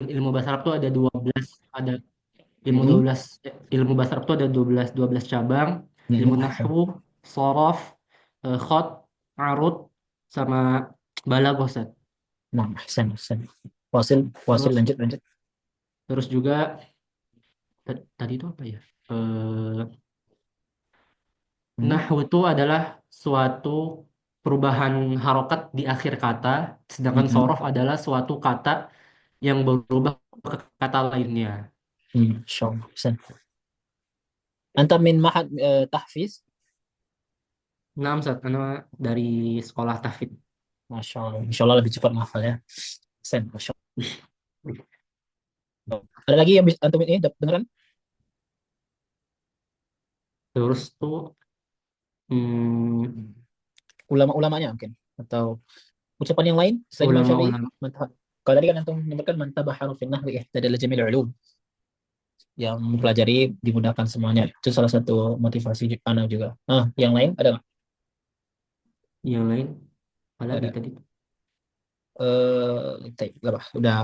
ilmu bahasa Arab tuh ada 12, ada ilmu Hmm. 12 ilmu bahasa Arab tuh ada 12 cabang, ilmu Hmm. Ahsan. nahwu, shorof, khot, arud, sama balaghah, Ustaz. Nah, ahsan, ahsan. Wasil, wasil, Terus lanjut, lanjut. terus juga tadi itu apa ya? Hmm. Nahwu itu adalah suatu perubahan harokat di akhir kata, sedangkan Hmm. sorof adalah suatu kata yang berubah ke kata lainnya. Insyaallah. Ahsan. Anta min mahad tahfiz? Nah, Ustaz, karena dari sekolah tahfidz. Masya Allah. Insya Allah lebih cepat menghafal ya. Ahsan, Masya Allah. Ada lagi yang bisa antum ini dengarkan? Terus tuh hmm, Hmm. Ulama-ulamanya mungkin atau ucapan yang lain selain Imam Syafi'i. ulama-ulama Kalau tadi kan antum menyebutkan man tabaharu fin nahwi ihtadala jamil ulum, yang mempelajari dimudahkan semuanya. Itu salah satu motivasi anak juga. Ah, yang lain ada nggak? yang lain, Nggak apalagi ada. tadi. Nggak apa, udah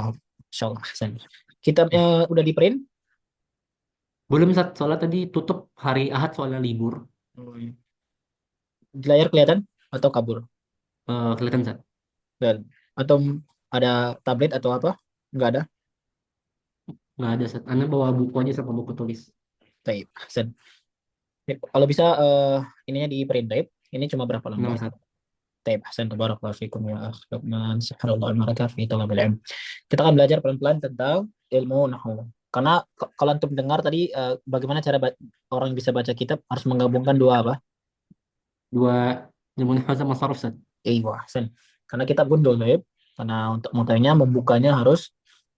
insyaallah. Hasan. Kitabnya udah di print. Belum, Ustaz, soalnya tadi tutup hari Ahad soalnya libur. Hmm. Di layar kelihatan atau kabur? Kelihatan, Ustaz. Dan atau ada tablet atau apa? Nggak ada. Nggak ada, Ustaz. Anda bawa buku aja sama buku tulis. Taib. Hasan. Ya, kalau bisa ininya di print taib. Ini cuma berapa Nah, lembar? Ustaz. Taib. Hasan. Tabarakallahu fikum ya akh Luqman. Subhanallah al-barakah fi talabil ilm. Kita akan belajar pelan-pelan tentang ilmu nahwu. Karena kalau antum dengar tadi bagaimana cara orang bisa baca kitab harus menggabungkan dua apa? Dua ilmu nahwu sama sarf, Ustaz. Iya, Hasan. Karena kitab gundul, taib. Karena untuk matanya membukanya harus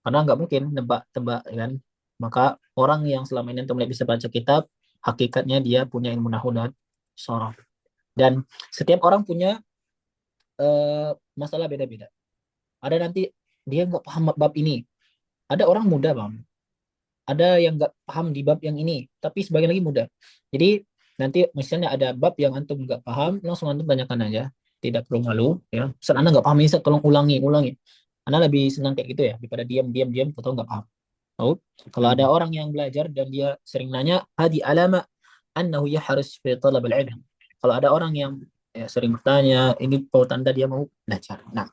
karena nggak mungkin nebak-tebak ya kan. Maka orang yang selama ini antum lihat bisa baca kitab, hakikatnya dia punya ilmu nahwu dan sorof. Dan setiap orang punya masalah beda-beda. Ada nanti dia nggak paham bab ini. Ada orang muda, Bang. Ada yang nggak paham di bab yang ini, tapi sebagian lagi muda. Jadi nanti misalnya ada bab yang antum nggak paham, langsung antum tanyakan aja. Tidak perlu malu, ya. Misal anda nggak paham ini, tolong ulangi, ulangi. Anda lebih senang kayak gitu ya, daripada diam, diam, diam, atau nggak paham. Tahu? Kalau ada Hmm. orang yang belajar dan dia sering nanya, hadi alama annahu yahrus fi talab al-ilm. Kalau ada orang yang ya, sering bertanya, ini tanda dia mau belajar. Nah,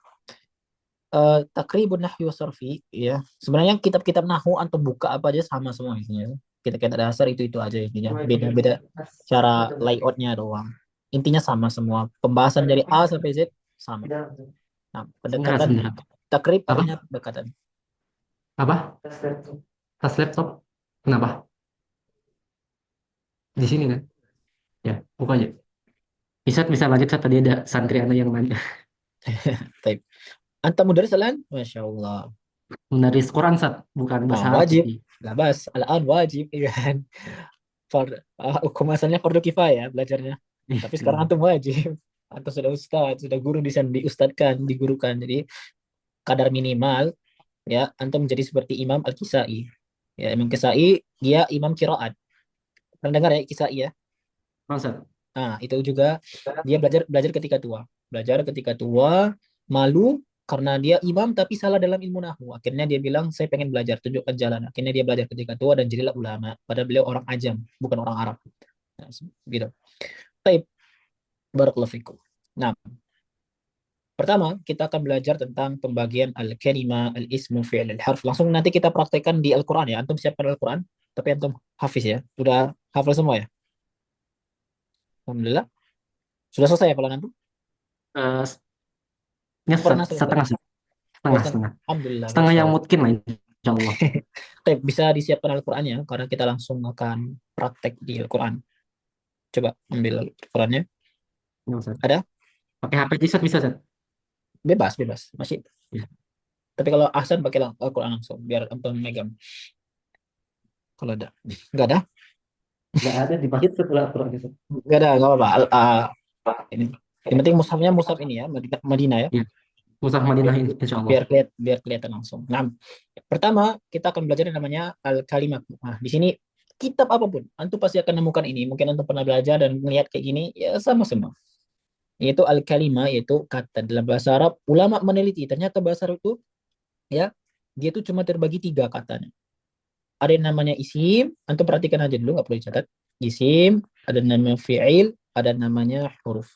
takribun nahwi wa sarfi ya. Sebenarnya kitab-kitab nahwu antum buka apa aja sama semua isinya. Kitab-kitab dasar itu aja intinya. Beda-beda cara layoutnya doang. Intinya sama semua. Pembahasan dari A sampai Z sama. Nah, Sebentar, pendekatan sebentar. takrib Apa? artinya pendekatan. Apa? Tas laptop. Kenapa? Di sini kan? Ya, buka aja. Bisa lanjut, Ustaz. Tadi ada santri Anda yang nanya. Taib. Anta mudaris alan? Masya Allah. Menaris Quran, Ustaz. Bukan Ah, bahasa Arab wajib. tapi. Labas. Al-an wajib. Iya kan? Hukum asalnya fardu kifayah belajarnya. Tapi sekarang Hmm. antum wajib. Antum sudah ustad, sudah guru di sana diustadkan, digurukan. Jadi kadar minimal ya antum menjadi seperti Imam Al-Kisai. Ya, Imam Kisai dia imam qiraat. Pernah dengar ya Kisai ya? Ustaz. Nah, itu juga dia belajar belajar ketika tua. Belajar ketika tua, malu karena dia imam tapi salah dalam ilmu nahwu. Akhirnya dia bilang, "Saya pengen belajar, tunjukkan jalan." Akhirnya dia belajar ketika tua dan jadilah ulama. Padahal beliau orang ajam, bukan orang Arab. Nah, gitu. Baik, barakallahu fikum. Nah, pertama, kita akan belajar tentang pembagian al-kalima, al-ismu, fi'il, al-harf. Langsung nanti kita praktekkan di Al-Quran ya. Antum siapkan Al-Quran, tapi antum hafiz ya. Sudah hafal semua ya? Alhamdulillah. Sudah selesai ya kalau antum? Eh, Ya, Pernah selesai? setengah, Oh, setengah, setengah. Alhamdulillah, Setengah Masya yang Allah. mungkin lah, insya Allah. Oke, bisa disiapkan Al-Qurannya, karena kita langsung akan praktek di Al-Quran. Coba ambil Al-Qurannya. Ya, Ustaz. Ada? Pakai HP Ustaz bisa, Ustaz? Bebas, bebas. Masih. Ya. Tapi kalau Ahsan pakai Al-Quran langsung, biar antum megang. Kalau ada. Nggak ada? Nggak ada di masjid setelah Quran, Ustaz. Nggak ada, nggak apa-apa. Ini. Yang penting mushafnya mushaf ini ya, Madinah ya. Ya. Musaf Madinah, insya Allah. Biar kelihatan langsung. Nah, pertama kita akan belajar yang namanya al-kalimat. Nah, di sini kitab apapun, antum pasti akan nemukan ini. Mungkin antum pernah belajar dan melihat kayak gini, ya sama semua. Yaitu al-kalimah, yaitu kata dalam bahasa Arab. Ulama meneliti, ternyata bahasa Arab itu ya Dia tuh cuma terbagi tiga katanya. Ada yang namanya isim, antum perhatikan aja dulu, nggak perlu dicatat. Isim, ada namanya fi'il, ada namanya huruf.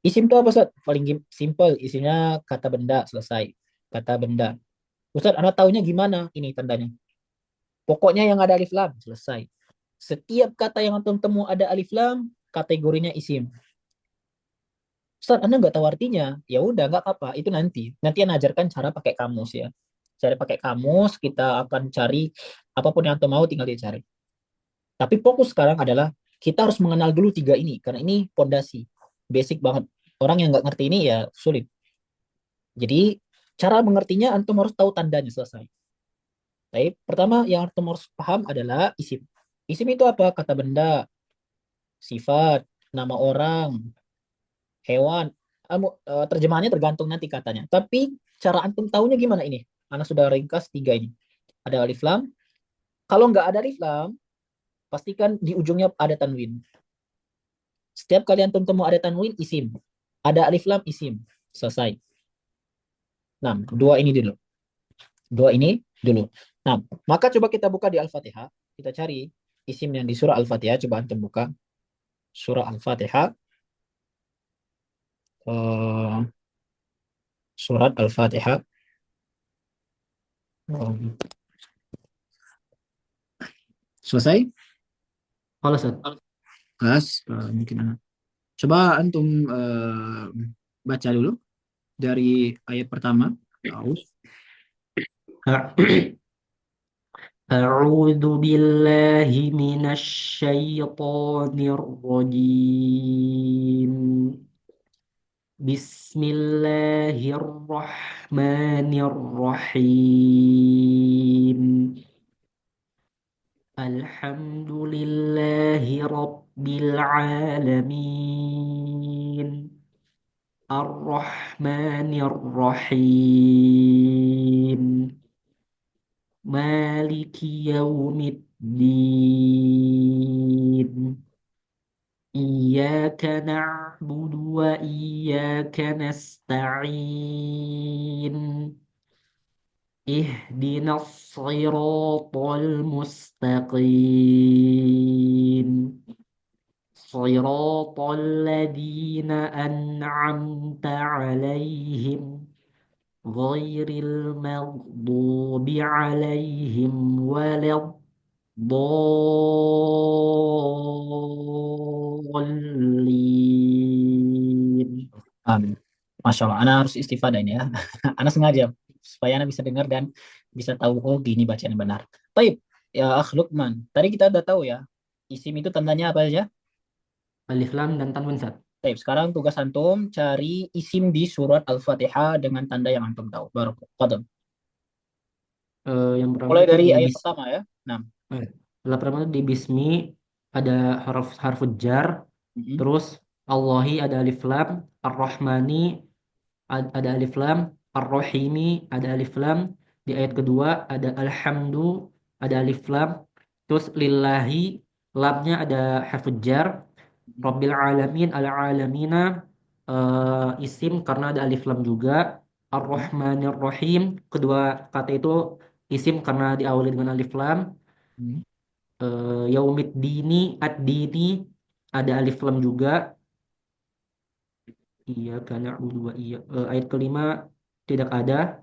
Isim itu apa, Ustaz? Paling simple, isinya kata benda, selesai. Kata benda. Ustaz, Anda taunya gimana? Ini tandanya. Pokoknya yang ada alif lam, selesai. Setiap kata yang antum temu ada alif lam, kategorinya isim. Ustaz, Anda nggak tahu artinya? Ya udah, nggak apa-apa. Itu nanti. Nanti Anda ajarkan cara pakai kamus ya. Cara pakai kamus, kita akan cari apapun yang antum mau, tinggal dicari. Tapi fokus sekarang adalah kita harus mengenal dulu tiga ini, karena ini pondasi. Basic banget. Orang yang nggak ngerti ini ya sulit. Jadi, cara mengertinya antum harus tahu tandanya, selesai. Baik, pertama yang antum harus paham adalah isim. Isim itu apa? Kata benda, sifat, nama orang, hewan. Terjemahannya tergantung nanti katanya. Tapi cara antum tahunya gimana ini? Anak sudah ringkas tiga ini. Ada alif lam. Kalau nggak ada alif lam, pastikan di ujungnya ada tanwin. Setiap kali antum temu ada tanwin, isim. Ada alif lam, isim. Selesai. Nah, dua ini dulu. Dua ini dulu. Nah, maka coba kita buka di Al-Fatihah. Kita cari isim yang di surah Al-Fatihah. Coba antum buka surah Al-Fatihah. Eh, surat Al-Fatihah. Selesai? Halo, Ustaz. Kelas, mungkin. Coba antum baca dulu dari ayat pertama. Aus. أعوذ بالله من الشيطان الرجيم. بسم الله الرحمن الرحيم. الحمد لله رب العالمين. الرحمن الرحيم. مالك يوم الدين. إياك نعبد وإياك نستعين. اهدنا الصراط المستقيم. صراط الذين أنعمت عليهم غير المغضوب عليهم ولا الضالين. Amin. Masya Allah, Ana harus istifadah ini ya. Ana sengaja supaya Ana bisa dengar dan bisa tahu, oh gini bacaan yang benar. Baik, ya Akh Lukman. Tadi kita udah tahu ya, isim itu tandanya apa aja? Alif lam dan tanwin Sat. Baik, sekarang tugas antum cari isim di surat Al-Fatihah dengan tanda yang antum tahu. Baru, Fadol. Yang pertama Mulai itu dari di ayat bis pertama ya. Nah, eh, yang pertama itu di bismi ada harfu jar, mm-mm, terus Allahi ada alif lam, Ar-Rahmani ada alif lam, Ar-Rahimi ada alif lam. Di ayat kedua ada alhamdu ada alif lam, terus lillahi lamnya ada harfu jar, mm-mm, Rabbil alamin al alamina isim karena ada alif lam juga. mm-mm, Ar-Rahmanir Rahim kedua kata itu isim karena diawali dengan alif lam. mm-mm. Yaumiddini ad-dini ada alif lam juga. Iya karena dua iya. Ayat kelima tidak ada.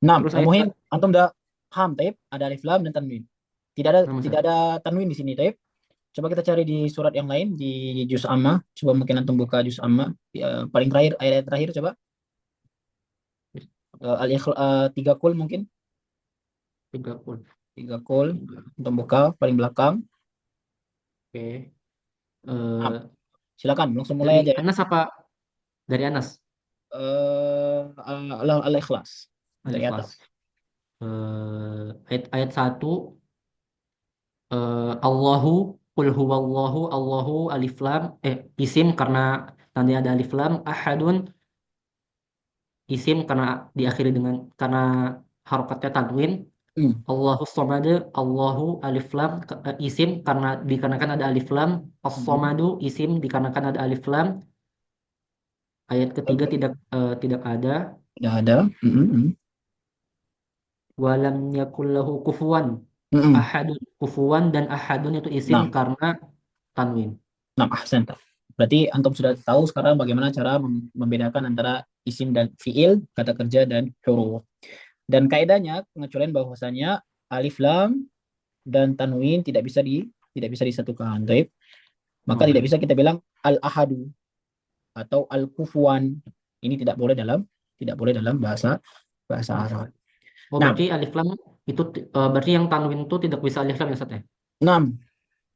Nah, Terus ayat muhim ke antum udah paham, Taib? Ada alif lam dan tanwin. Tidak ada nama tidak Sat. ada tanwin di sini, Taib. Coba kita cari di surat yang lain di juz amma. Coba mungkin antum buka juz amma. Paling terakhir, ayat terakhir coba. Tiga kul mungkin. 30. Tiga kul. Antum buka paling belakang. Oke. Nah, Eh, silakan langsung mulai dari aja ya. Anas apa dari Anas? Al-Ikhlas dari Al-Ikhlas. atas. Ayat 1 Allahu qul huwallahu Allahu alif lam isim karena nanti ada alif lam ahadun isim karena diakhiri dengan karena harokatnya tanwin. Hmm. Allahu somad Allahu alif lam isim karena dikarenakan ada alif lam. Hmm. As-somadu isim dikarenakan ada alif lam. Ayat ketiga tidak ada. Tidak ada. Hmm. Hmm. walam yakul lahu kufuwan Mm-mm. ahadun. Kufuwan dan ahadun itu isim Nah, karena tanwin. nah, ahsan. Berarti antum sudah tahu sekarang bagaimana cara membedakan antara isim dan fiil, kata kerja dan huruf. Dan kaidahnya pengecualian bahwasanya alif lam dan tanwin tidak bisa disatukan. Baik. Maka Oh, tidak baik. bisa kita bilang al ahadu atau al kufuwan. Ini tidak boleh dalam bahasa bahasa Arab. Oh, Nah, berarti alif lam itu berarti yang tanwin itu tidak bisa alif lam ya, Ustaz ya? 6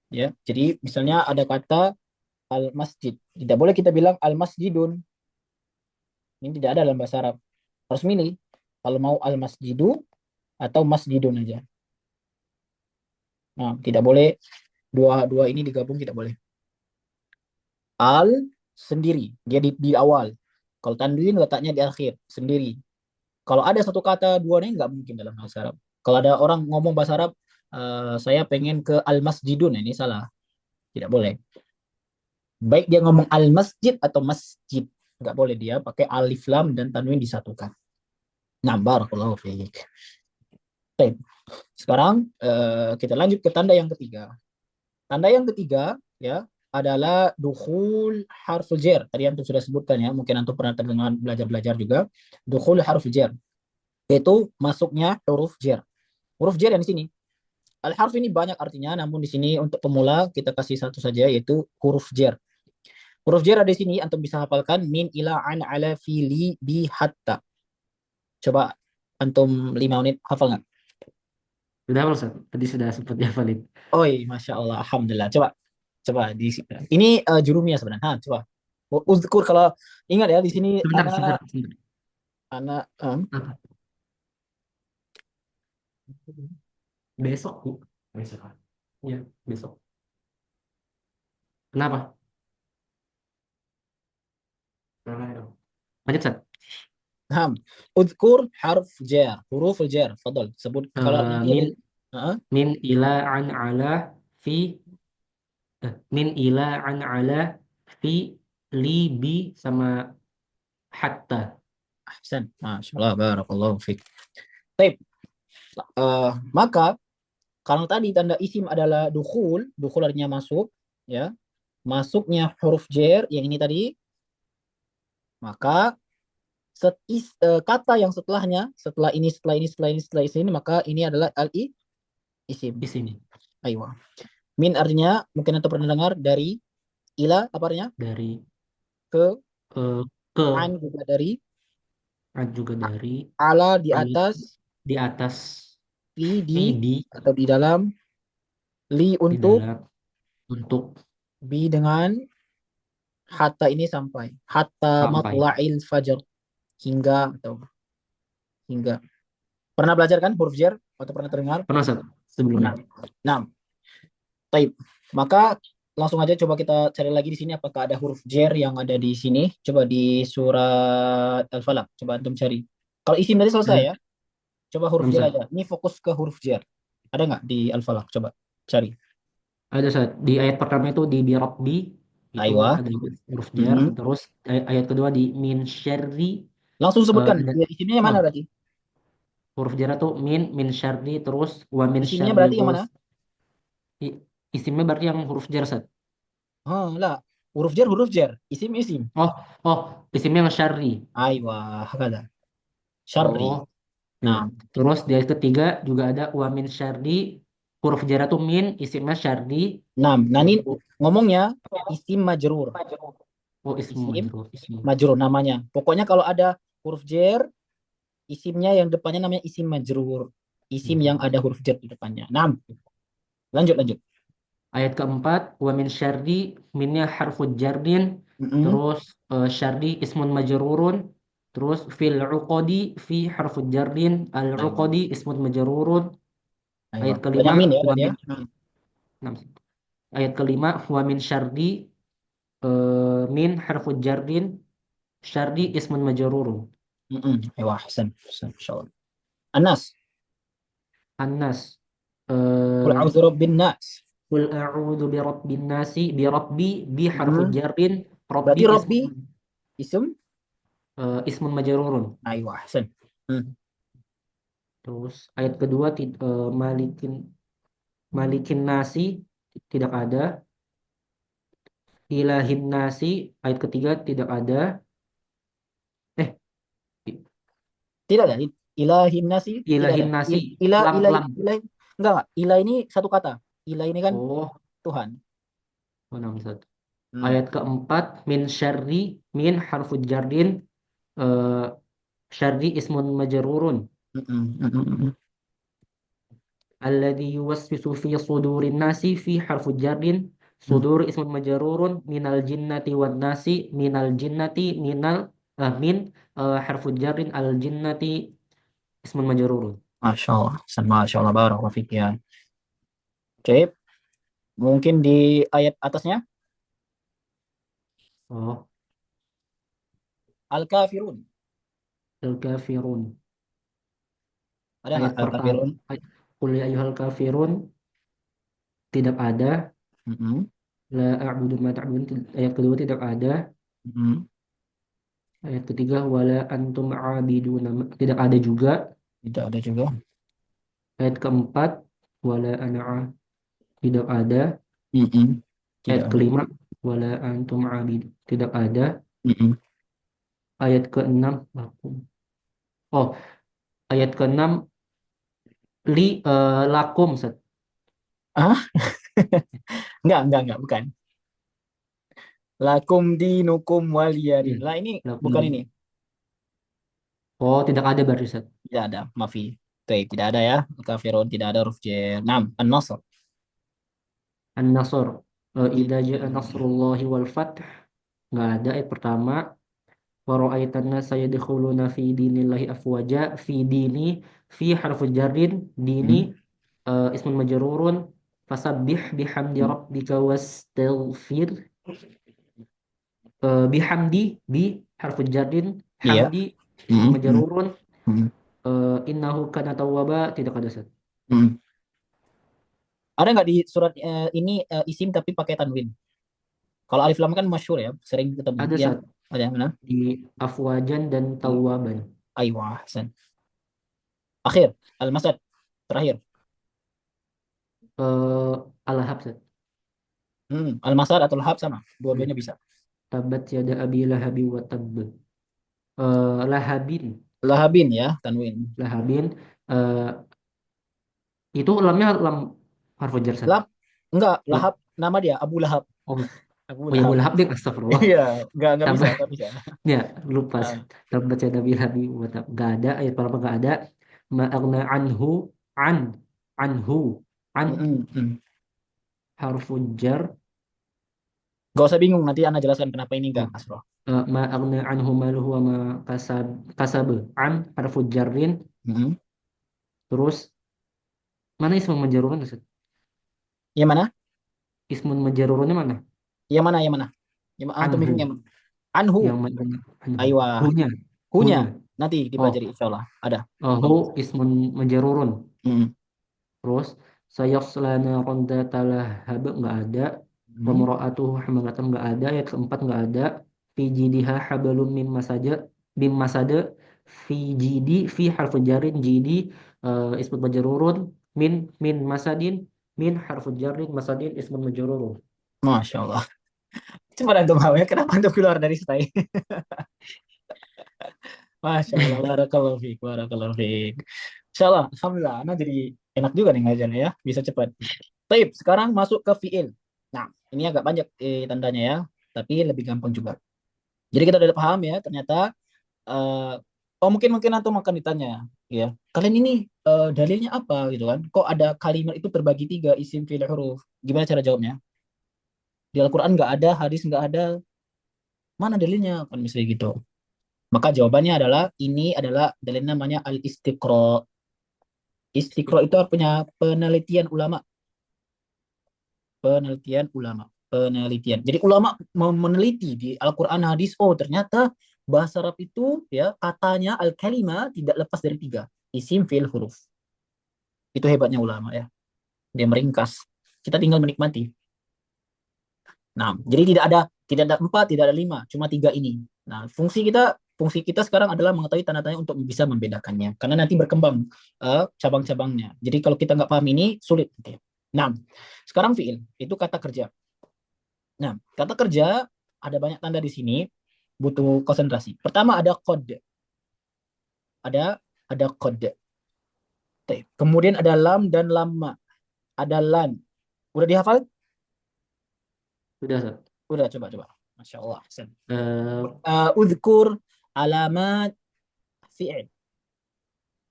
ya. Jadi misalnya ada kata al masjid, tidak boleh kita bilang al masjidun. Ini tidak ada dalam bahasa Arab. Harus milih kalau mau al masjidu atau masjidun aja. Nah, tidak boleh dua dua ini digabung, tidak boleh. Al sendiri, dia di awal. Kalau tanwin letaknya di akhir, sendiri. Kalau ada satu kata dua ini nggak mungkin dalam bahasa Arab. Kalau ada orang ngomong bahasa Arab, saya pengen ke al masjidun, ini salah, tidak boleh. Baik dia ngomong al masjid atau masjid, nggak boleh dia pakai alif lam dan tanwin disatukan. Nah, barakallahu fiik. Baik. Sekarang kita lanjut ke tanda yang ketiga. Tanda yang ketiga ya adalah dukhul harful jar. Tadi antum sudah sebutkan ya, mungkin antum pernah terdengar belajar-belajar juga. Dukhul harful jar itu masuknya huruf jar. Huruf jar yang di sini. Al-harf ini banyak artinya, namun di sini untuk pemula kita kasih satu saja yaitu huruf jar. Huruf jar ada di sini antum bisa hafalkan min ila an ala fi li bi hatta. Coba antum 5 menit hafal nggak? Sudah hafal, Ustaz. Tadi sudah sempat dihafalin. Oi, masya Allah, alhamdulillah. Coba, coba di ini jurumiyah sebenarnya. Ha, coba. Uzkur kalau ingat ya di sini Sebentar, sebentar, sebentar. anak Apa? Besok, Bu. Besok. Ya, besok. Kenapa? Lanjut, Ustaz. ham. Uzkur harf jar, huruf jar. Fadal. Sebut kalau nanti ada Min uh, min ila an ala fi min ila an ala fi li bi sama hatta. ahsan. Masya Allah, barakallahu fiik. Baik. Maka kalau tadi tanda isim adalah dukhul, dukhul artinya masuk, ya. Masuknya huruf jar yang ini tadi, maka kata yang setelahnya, setelah ini, setelah ini, setelah ini, setelah ini, maka ini adalah isim. Isim Aywa. Min artinya mungkin anda pernah dengar dari ila apa artinya? dari Ke, eh, ke an juga dari, juga dari ala di ayat atas, di atas fi di fi di atau di dalam, li di untuk, dalam untuk bi dengan, hatta ini sampai. Hatta sampai. matla'il fajar. Hingga atau hingga. Pernah belajar kan huruf jar atau pernah terdengar? Pernah, Ustaz, sebelumnya? Pernah. Nah, taib. Maka langsung aja coba kita cari lagi di sini apakah ada huruf jar yang ada di sini. Coba di surat Al-Falaq. Coba antum cari. Kalau isim tadi selesai Ada, ya. Coba huruf jar Ustaz. aja. Ini fokus ke huruf jar. Ada nggak di Al-Falaq? Coba cari. Ada, Ustaz. Di ayat pertama itu di birabbi itu Aywa. ada huruf jar. Mm-mm. Terus ayat kedua di min syarri Langsung sebutkan. ada Ya, isimnya yang oh mana berarti? huruf jar itu min syarri terus wa min Isimnya syarri berarti yang gos mana? isimnya berarti yang huruf jar, Ustaz. Oh, lah. Huruf jar, huruf jar. Isim, isim. Oh, oh, isimnya yang syarri. Aywa. Hakada. Syarri. Oh, ya. Nah, Terus di ayat ketiga juga ada wa min syarri huruf jar itu min isimnya syarri nah ini untuk ngomongnya isim majrur. oh ismu Isim majrur ismu. majrur namanya. Pokoknya kalau ada huruf jar, isimnya yang depannya namanya isim majrur. Isim yang ada huruf jar di depannya. Nah, lanjut lanjut. Ayat keempat, wa min syarri minnya harful jarrin, Mm-mm. terus syarri ismun majrurun, terus fil uqadi fi harful jarrin, al Ayo, uqadi ismun majrurun. ayo. Ayat Banyak kelima, min ya wa berarti ya. min ayat kelima, wa min syarri min harful jarrin, syarri ismun majrurun. Mm-mm. Ayo, Hasan. Hasan, insyaallah. Anas. An-Nas, Qul a'udzu birabbin nas. qul a'udzu birabbin nasi, bi harful Mm. jarrin, rabbi Berarti Robbi isim. ismun majrurun. Ayo, Hasan. Mm. Terus ayat kedua malikin malikin nasi tidak ada. Ilahin nasi ayat ketiga tidak ada. Eh, Tidak ada. Ilahin nasi tidak ada. ilahin nasi Ila lam ila lam. ila enggak. Ila ini satu kata. Ila ini kan Oh, Tuhan. enam satu. Hmm. Ayat keempat min syarri min harfu jardin eh syarri ismun majrurun Mm-mm, mm-mm, mm-mm. alladhi yuwaswisu fi sudurin nasi fi harfu jardin Mm. sudur ismun majrurun minal jinnati wan nasi minal jinnati minal min harfu jardin al jinnati ismun majrurun. Masya Allah. Masya Allah. Barakallahu fiik ya. Oke. Mungkin di ayat atasnya. Oh, Al-kafirun. al-kafirun. Ada nggak Ayat pertama, al-kafirun? Qul ya ayyuhal kafirun tidak ada. Mm-mm, La a'budu ma ta'budun. Ayat kedua tidak ada. mm-mm. Ayat ketiga wala antum a'abiduna tidak ada juga. Tidak ada juga. Ayat keempat wala tidak ada. Mm-mm. Ayat Tidak ada. kelima wala antum abid tidak ada. Mm-mm. Ayat keenam lakum. Oh, ayat keenam lakum Ustaz. Ah, enggak, bukan. Lakum dinukum Iya, waliyadin. Lah ini lakum. bukan ini. Oh, tidak ada berarti Ustaz. Tidak ada, maafi. Baik, tidak ada ya. Kafirun tidak ada huruf jar. 6. An-Nasr. An-Nasr. Idza ja'a Hmm. nasrullahi wal fath. Nggak ada ayat pertama. Wa ra'aitan nasa yadkhuluna fi dinillahi afwaja fi dini fi harfu jarrin dini Hmm. ismun majrurun fasabbih bihamdi rabbika wastaghfir bihamdi bi harfun jardin Iya. hamdi ismun Hmm. Hmm. majrurun Hmm. innahu kana tawwaba tidak ada Ustaz. Hmm. Ada nggak di surat ini isim tapi pakai tanwin? Kalau alif lam kan masyhur ya, sering ketemu. Ada Ya, Ustaz ada yang mana? di afwajan dan tawwaban. Aywa, Hasan. Akhir, al-masad. Terakhir. Al-Lahab Ustaz. Al-masad atau lahab sama. Hmm. Dua-duanya bisa. Tabat yada abi lahabi wa tabb. Lahabin Lahabin ya, tanwin. lahabin eh, itu lamnya lam harfu jar Ustaz. Lab, enggak, La- lahab nama dia Abu Lahab. oh, Abu oh ya Lahab. Abu Lahab deh astagfirullah. Iya, enggak bisa, Tabat enggak bisa. ya lupa Ah, tabat yada abi lahabi wa tabb. Gak ada ayat pertama gak ada. Ma'agna anhu an anhu an mm, mm. harfu jar Gak usah bingung, nanti Anda jelaskan kenapa ini enggak, oh, Asro. ma aghna anhu maluhu wa ma kasab an harfu jarrin Mm. terus mana ismun majrurun Ustaz? Yang mana? Ismun majrurunnya mana? Yang mana? Yang mana? Antum Anhu bingungnya. Anhu. yang mana anhu Aywa. hunya Hunya. hunya Nanti oh dipelajari insya Allah. Ada. hu ismun majrurun Mm. terus sayasla naran dzata lahab nggak ada wa Mm. mar'atuhu hamalatan nggak ada ayat keempat nggak ada fi jidiha hablum mim masaja bim masada fi jidi fi harfu jarin jidi ismun majrurun min masadin min harfu jarin masadin ismun majrurun. Masya Allah. Cuma antum tahu ya, kenapa antum keluar dari stay? Masya Allah. Barakallahu fiik. Barakallahu fiik. Insya Allah. Alhamdulillah. Ana jadi enak juga nih ngajarnya ya. Bisa cepat. Baik, sekarang masuk ke fiil. Nah, ini agak banyak tandanya ya. Tapi lebih gampang juga. Jadi kita udah paham ya. Ternyata eh, oh mungkin mungkin antum akan ditanya ya, kalian ini dalilnya apa gitu kan, kok ada kalimat itu terbagi tiga, isim fiil huruf, gimana cara jawabnya? Di Al-Quran nggak ada, hadis nggak ada, mana dalilnya kan, misalnya gitu. Maka jawabannya adalah ini adalah dalil namanya al-istiqra. Istiqra itu artinya penelitian ulama. Penelitian ulama. Penelitian, jadi ulama meneliti di Al-Quran, hadis, oh ternyata bahasa Arab itu ya katanya al-kalima tidak lepas dari tiga, isim fiil huruf. Itu hebatnya ulama ya, dia meringkas, kita tinggal menikmati. Nah, jadi tidak ada empat, tidak ada lima, cuma tiga ini. Nah, fungsi kita fungsi kita sekarang adalah mengetahui tanda-tanda untuk bisa membedakannya. Karena nanti berkembang cabang-cabangnya. Jadi kalau kita nggak paham ini, sulit. Nah, sekarang fiil, itu kata kerja. Nah, kata kerja ada banyak tanda di sini, butuh konsentrasi. Pertama ada kode. Ada kode. Kemudian ada lam dan lama. Ada lan. Udah dihafal? Sudah, Ustaz. Udah, coba-coba. Masya Allah. Eh, Udhkur alamat fi'il.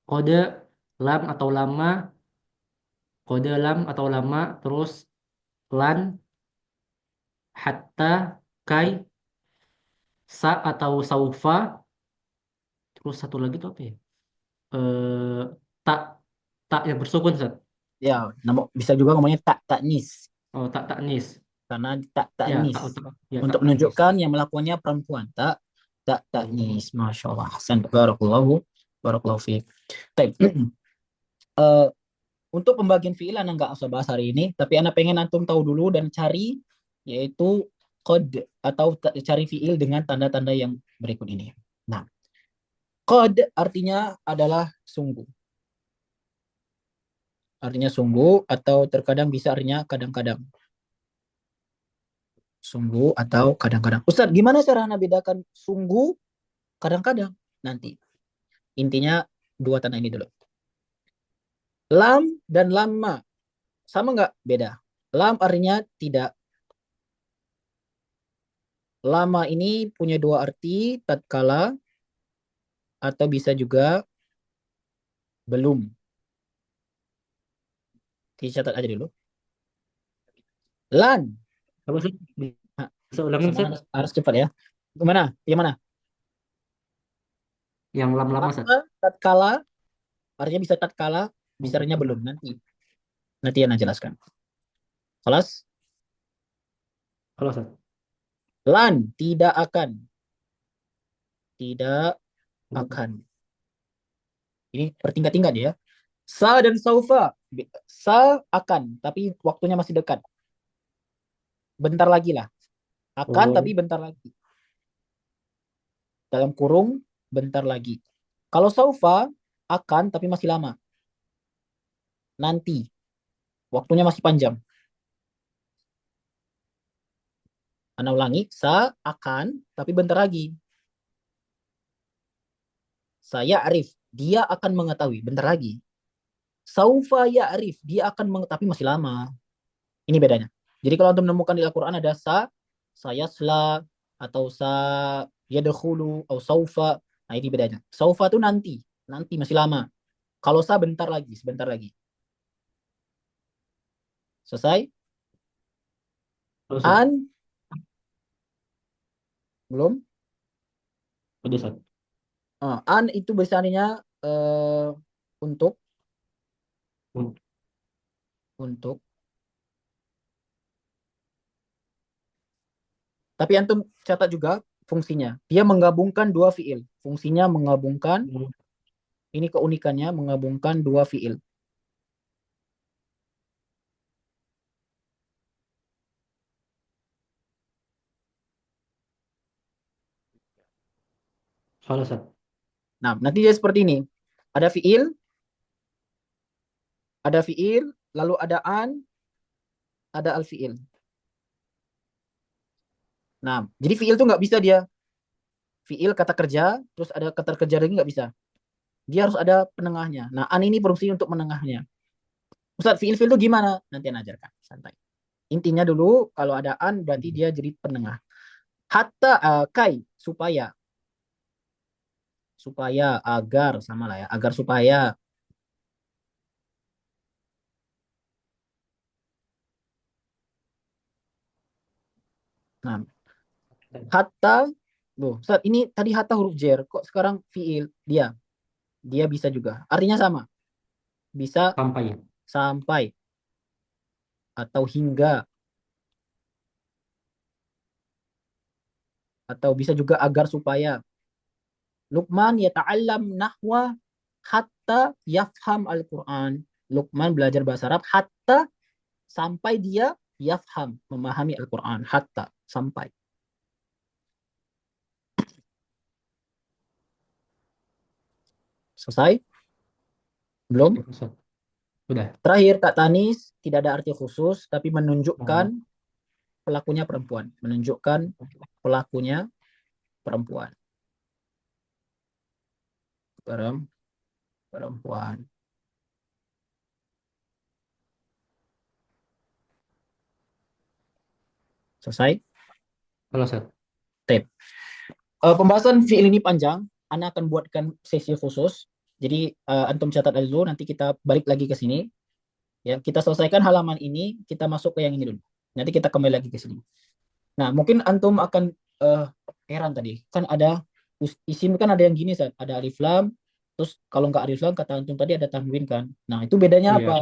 kode lam atau lama, kode lam atau lama, terus lan, hatta, kai, sa atau saufa, terus satu lagi tuh apa ya? Eh, tak, tak yang bersukun, Ustaz. Ya, bisa juga ngomongnya tak taknis. Oh, tak taknis. Karena tak Ya, taknis. tak tak ya tak Untuk taknis. menunjukkan yang melakukannya perempuan. Tak taknis. Masya Allah. Hasan. Barakallahu. Barakallahu fiik. Baik. Eh, untuk pembagian fiil Anda nggak usah bahas hari ini, tapi Anda pengen antum tahu dulu dan cari yaitu kode atau cari fiil dengan tanda-tanda yang berikut ini. Nah, kode artinya adalah sungguh. Artinya sungguh atau terkadang bisa artinya kadang-kadang. Sungguh atau kadang-kadang. Ustadz, gimana cara Anda bedakan sungguh kadang-kadang? Nanti. Intinya dua tanda ini dulu. Lam dan lama. Sama nggak? Beda. Lam artinya tidak. Lama ini punya dua arti, tatkala atau bisa juga belum. Dicatat aja dulu. Lan. Apa sih? Nah, Bisa ulangin, sama Ustaz? harus cepat ya. Gimana? Yang mana? Yang lam lama, Ustaz. Lama, tatkala, artinya bisa tatkala, bisa Oh, artinya belum. tatkala. Nanti yang jelaskan. Kelas? Kalau, Ustaz. Lan, tidak akan. Tidak akan. Ini bertingkat-tingkat ya. Sa dan saufa. Sa akan, tapi waktunya masih dekat. Bentar lagi lah. Akan, tapi Oh, bentar lagi. Dalam kurung, bentar lagi. Kalau saufa, akan, tapi masih lama. Nanti. Waktunya masih panjang. Anda ulangi. Sa akan, tapi bentar lagi. Saya arif. Dia akan mengetahui. Bentar lagi. Saufa ya arif. Dia akan mengetahui, tapi masih lama. Ini bedanya. Jadi kalau untuk menemukan di Al-Quran ada saya sela, atau yadkhulu, atau saufa. Nah ini bedanya. Saufa itu nanti. Nanti masih lama. Kalau bentar lagi, sebentar lagi. Selesai? kalau, Ustaz. An, belum? Udah, Ustaz. An itu biasanya untuk, Hmm. untuk. Tapi antum catat juga fungsinya. Dia menggabungkan dua fiil. Fungsinya menggabungkan, ini keunikannya menggabungkan dua fiil. Kalau, Ustaz. Nah, nanti dia seperti ini. Ada fiil, lalu ada an, ada al-fiil. Nah, jadi fiil tuh nggak bisa dia. Fiil kata kerja, terus ada kata kerja lagi nggak bisa. Dia harus ada penengahnya. Nah, an ini berfungsi untuk menengahnya. Ustaz, fiil-fiil itu gimana? Nanti Anda ajarkan. Santai. Intinya dulu, kalau ada an, berarti dia jadi penengah. Hatta kai, supaya. Supaya, agar, sama lah ya. Agar supaya. Nah, hatta, loh, Ustaz, ini tadi hatta huruf jer. Kok sekarang fiil? Dia bisa juga. Artinya sama. Bisa Sampai. sampai atau hingga atau bisa juga agar supaya. Luqman yata'allam nahwa hatta yafham Al-Quran. Luqman belajar bahasa Arab hatta sampai dia yafham, memahami Al-Quran. Hatta, sampai. Selesai? Belum? Oke, Ustaz. Udah. Terakhir, tak tanis tidak ada arti khusus, tapi menunjukkan Oh, pelakunya perempuan. Menunjukkan pelakunya perempuan. Perempuan. Selesai? kalau Ustaz. Tip. Pembahasan fiil ini panjang. Ana akan buatkan sesi khusus. Jadi antum catat dulu. Nanti kita balik lagi ke sini. Ya, kita selesaikan halaman ini. Kita masuk ke yang ini dulu. Nanti kita kembali lagi ke sini. Nah, mungkin antum akan heran tadi. Kan ada isim kan ada yang gini, Sat. Ada alif lam. Terus kalau nggak alif lam, kata antum tadi ada tanwin kan. Nah, itu bedanya Iya. apa?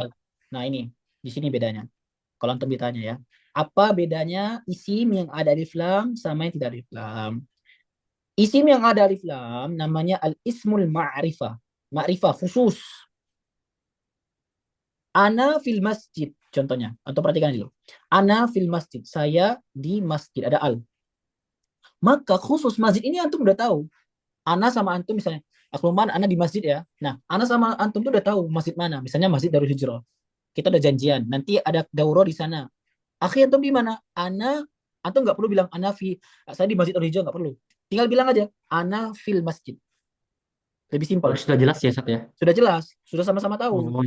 Nah, ini. Di sini bedanya. Kalau antum ditanya ya. Apa bedanya isim yang ada alif lam sama yang tidak alif lam? Isim yang ada alif lam namanya al-ismul ma'rifah. Ma'rifah khusus. Ana fil masjid. Contohnya. Atau perhatikan dulu. Ana fil masjid. Saya di masjid. Ada al. Maka khusus masjid ini antum udah tahu. Ana sama antum misalnya. Akluman Ana di masjid ya. Nah, Ana sama antum tuh udah tahu masjid mana. Misalnya Masjid Darul Hijrah. Kita udah janjian. Nanti ada dauro di sana. Akhirnya antum di mana? Ana, antum nggak perlu bilang Ana fi. Saya di Masjid Darul Hijrah nggak perlu. Tinggal bilang aja. Ana fil masjid. Lebih simpel. Oh, sudah jelas ya, Ustaz ya. Sudah jelas. Sudah sama-sama tahu. Oh,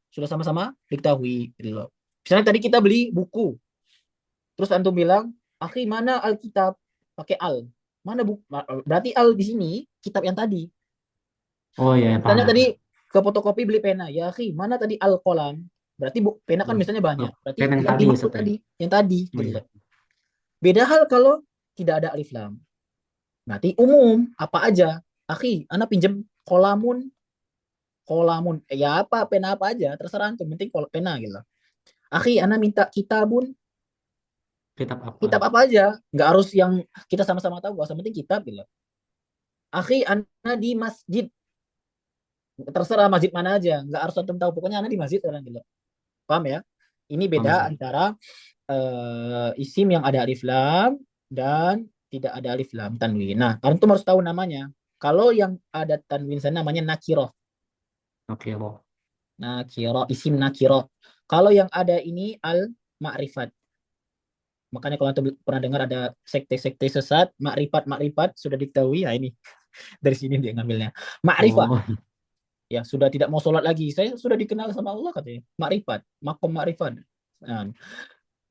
Sudah sama-sama diketahui. Gitu loh. Misalnya tadi kita beli buku. Terus antum bilang, akhi mana Alkitab? Pakai al. Mana buku? Berarti al di sini kitab yang tadi. oh ya, Misalnya tadi paham. ke fotokopi beli pena. Ya akhi, mana tadi al kolam? Berarti pena kan Oh, misalnya oh, banyak. Berarti kan yang yang tadi ya, dimaksud Ustaz ya. tadi, yang tadi Oh gitu iya. loh. Beda hal kalau tidak ada alif lam. Berarti umum apa aja. Akhi, anak pinjem kolamun, kolamun. Ya apa, pena apa aja, terserah antum, penting pena gitu. Akhi, anak minta kitabun, Kitab apa? kitab apa aja. Nggak harus yang kita sama-sama tahu, nggak usah penting kitab gitu. Akhi, anak di masjid, terserah masjid mana aja, nggak harus antum tahu. Pokoknya anak di masjid orang gitu. Paham ya? Ini Paham, beda Ustaz. antara isim yang ada alif lam dan tidak ada alif lam tanwin. Nah, antum harus tahu namanya. Kalau yang ada tanwin sana namanya nakiroh. Oke, Boh. Nakiroh, isim nakiroh. Kalau yang ada ini al ma'rifat. Makanya kalau antum pernah dengar ada sekte-sekte sesat, makrifat sudah diketahui. Ya ini dari sini dia ngambilnya. Makrifat. Oh, Ya sudah tidak mau sholat lagi. Saya sudah dikenal sama Allah katanya. Makrifat, makom makrifat. Nah,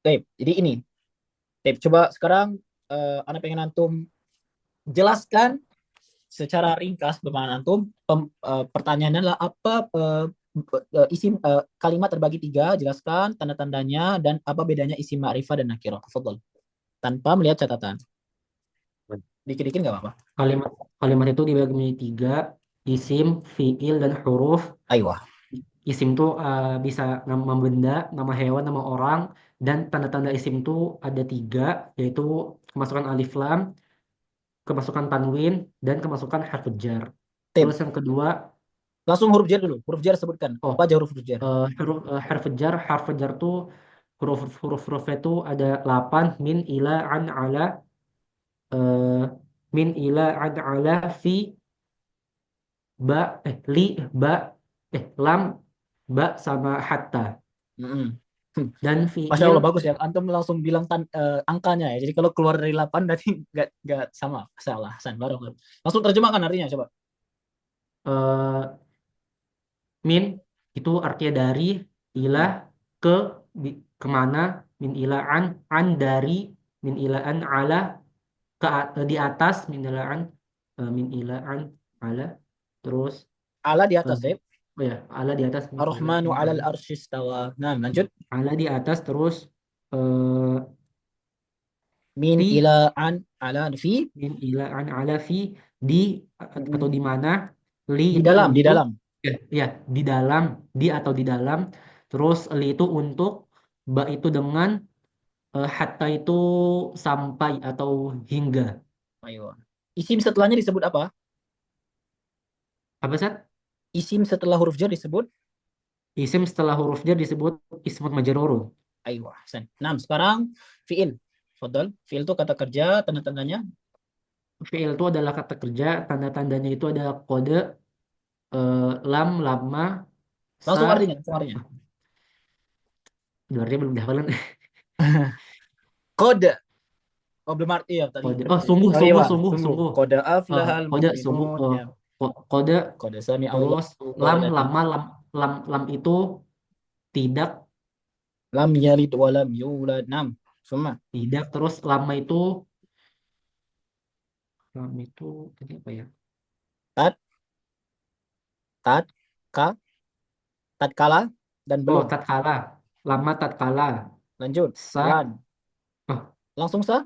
jadi ini. Coba sekarang anak pengen antum jelaskan secara ringkas bagaimana antum. Pertanyaannya adalah apa isim kalimat terbagi tiga, jelaskan tanda-tandanya dan apa bedanya isim ma'rifah dan nakirah. Tafadhol. Tanpa melihat catatan. Dikit-dikit nggak apa-apa. kalimat kalimat itu dibagi menjadi tiga, isim, fiil, dan huruf. Ayo. Isim tuh bisa nama benda, nama hewan, nama orang, dan tanda-tanda isim tuh ada tiga, yaitu kemasukan alif lam, kemasukan tanwin, dan kemasukan harfu jar. Tip. Terus yang kedua, Langsung huruf jar dulu. Huruf jar sebutkan. oh, Apa aja huruf jar? harfu jar tuh hurufnya tuh ada 8, min, ila, an, ala, eh, min, ila, an, ala, fi, ba, li, ba, lam, ba, sama hatta. Mm-mm. Dan Masya Allah fiil, bagus ya. Antum langsung bilang angkanya ya. Jadi kalau keluar dari 8 berarti nggak sama. Salah. Hasan. Baru. Langsung terjemahkan artinya coba. eh, min itu artinya dari, ilah Hmm. ke kemana, min ilaan, an dari, min ilaan, ala di atas, min ilaan, min ilaan, ala, terus Ala di eh, atas ya. oh ya, ala di atas, min Ar-Rahmanu ilaan, alal ala, arsyistawa. Nah, lanjut. ala di atas, terus eh, Min fi, ila an ala fi. min ilaan, ala, fi, di atau Mm-mm. di mana, li Di itu dalam, di untuk, dalam. ya, ya, di dalam, di atau di dalam, terus li itu untuk, ba itu dengan, hatta itu sampai atau hingga. Ayo. Isim setelahnya disebut apa? Apa Sat? Isim setelah huruf jar disebut. Isim setelah huruf jar disebut ismut majrurun. Ayo. Hasan. Nah, sekarang fiil. Fadal. Fiil itu kata kerja, tanda-tandanya. Fi'il itu adalah kata kerja, tanda-tandanya itu adalah kode, lam, lama, sa, Langsung artinya. luarnya belum dihafalin. Kode. Oh, belum arti ya tadi. Kode, oh sungguh, Oh iya, sungguh, Pak. sungguh, Sungguh. sungguh. Kode aflahal Kode, sungguh, mu'minun. Ya. kode, Kode sami terus Allahu lam, qawla lati. lama, lam itu tidak, Lam yalid wa lam yulad. Nam. Semua. tidak, terus lam itu tadi apa ya? Tat, tat, ka, tatkala, dan Oh, belum. tatkala, lama tatkala, Lanjut. sa, Lan. oh, Langsung sa.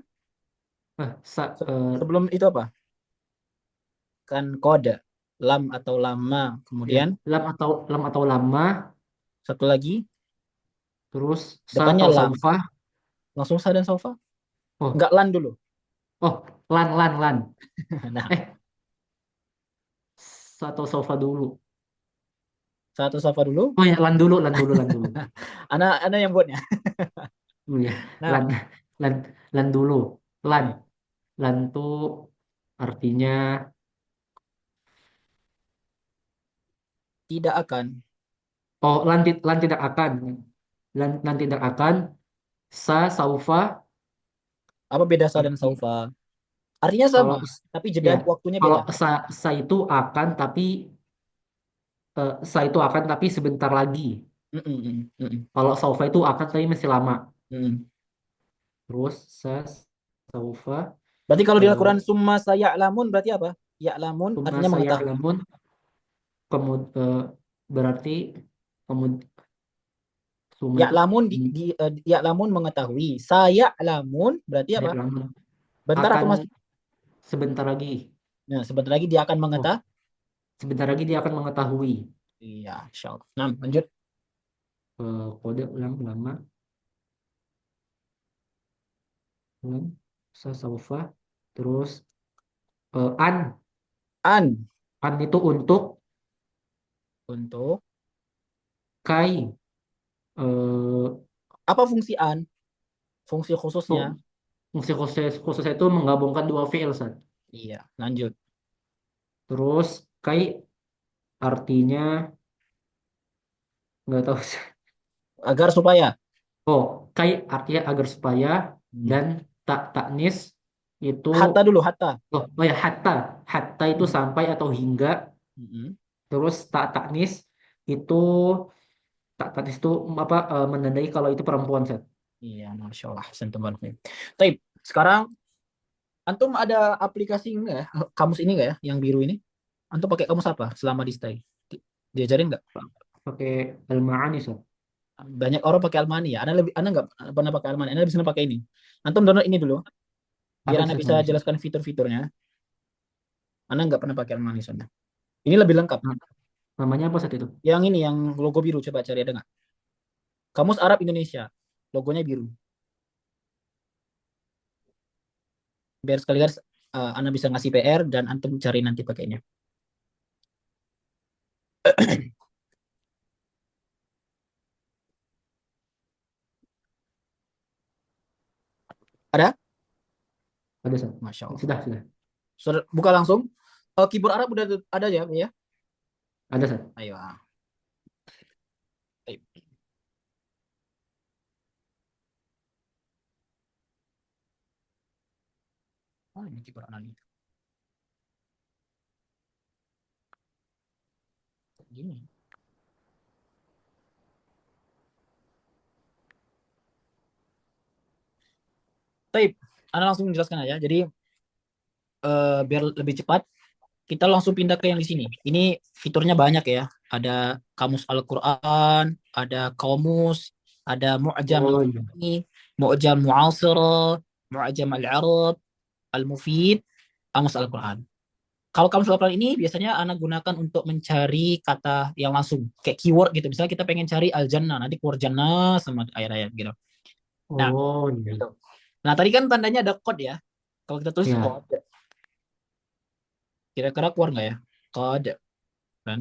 sa, Sebelum itu apa? Kan kode. Lam atau lama. ya, Kemudian lam atau lama, satu lagi. terus sa Depannya atau lam. saufa, Langsung sa dan sofa. oh, Enggak lan dulu. oh, lan. Nah, Eh, sa atau saufa dulu. satu sofa dulu. Oh ya, lan dulu. Anak yang buatnya. Oh ya, Nah, lan, lan, lan dulu. Lan, baik. lan tuh artinya, Tidak akan. oh, lan tidak akan. Lan tidak akan. Sa, saufa, Apa beda sa dan arti, saufa? Artinya kalau sama, tapi jeda ya, waktunya kalau beda. sa itu akan, tapi sa itu akan, tapi sebentar lagi. Mm, mm, mm, mm, mm, Kalau saufa itu akan, tapi masih lama. mm. Terus sa, saufa, Berarti kalau di eh, Al-Quran summa saya'lamun berarti apa? Ya'lamun summa artinya saya mengetahui. lamun, kemud, berarti kemud, summa itu Ya'lamun ya'lamun mengetahui. Saya'lamun berarti saya apa? lamun Bentar atau akan masih? sebentar lagi. Nah, sebentar lagi dia akan Oh, mengetahui. sebentar lagi dia akan mengetahui. Iya, insyaallah. Nah, lanjut. Kode ulang lama, ulang, sa, saufa, terus an, An an itu untuk, untuk kai, eh, apa fungsi an? Fungsi oh, khususnya. fungsi khusus itu menggabungkan dua fiil, San. Iya, lanjut. Terus kai artinya nggak tahu. Agar supaya. Oh, kai artinya agar supaya, Hmm. dan taknis itu, Hatta dulu, hatta. oh ya, hatta itu Hmm. sampai atau hingga. Mm-mm. Terus taknis itu, taknis itu apa, menandai kalau itu perempuan, Seth. Iya, Masya Allah. Sentuhan. Tapi sekarang antum ada aplikasi enggak ya? Kamus ini enggak ya? Yang biru ini? Antum pakai kamus apa selama di stay? Diajarin nggak? Pakai al-ma'ani, Seth. Banyak orang pakai Almani ya. Anda nggak pernah pakai Almani. Anda bisa pakai ini. Antum download ini dulu, biar Apa tuh, Anda Seth, bisa namanya, Seth? jelaskan fitur-fiturnya. Anda nggak pernah pakai Almani soalnya. Ini lebih lengkap. Nah, namanya apa, Seth, itu? Yang ini, yang logo biru, coba cari ada nggak? Kamus Arab Indonesia. Logonya biru. Biar sekalian Anda bisa ngasih PR dan antum cari nanti pakainya. Ada? Ada, Seth. Masya Allah. Sudah. Sudah, buka langsung. Keyboard Arab udah ada ya, ya? Ada, Seth. Ayo. Oh, ini keyboard Arab. Gini. Tape. Anda langsung menjelaskan aja. Jadi biar lebih cepat, kita langsung pindah ke yang di sini. Ini fiturnya banyak ya. Ada kamus Al-Quran, ada kaumus, ada Mu'jam Oh iya. Al-Qurani, Mu'jam Mu'asir, Mu'jam Al-Arab, Al-Mufid, kamus Al-Quran. Kalau kamus Al-Quran ini biasanya anak gunakan untuk mencari kata yang langsung, kayak keyword gitu. Misalnya kita pengen cari Al-Jannah, nanti keyword Jannah sama ayat-ayat gitu. Nah, Oh iya. gitu. Nah, tadi kan tandanya ada code ya. Kalau kita tulis Ya. code, kira-kira keluar nggak ya? Code, kan?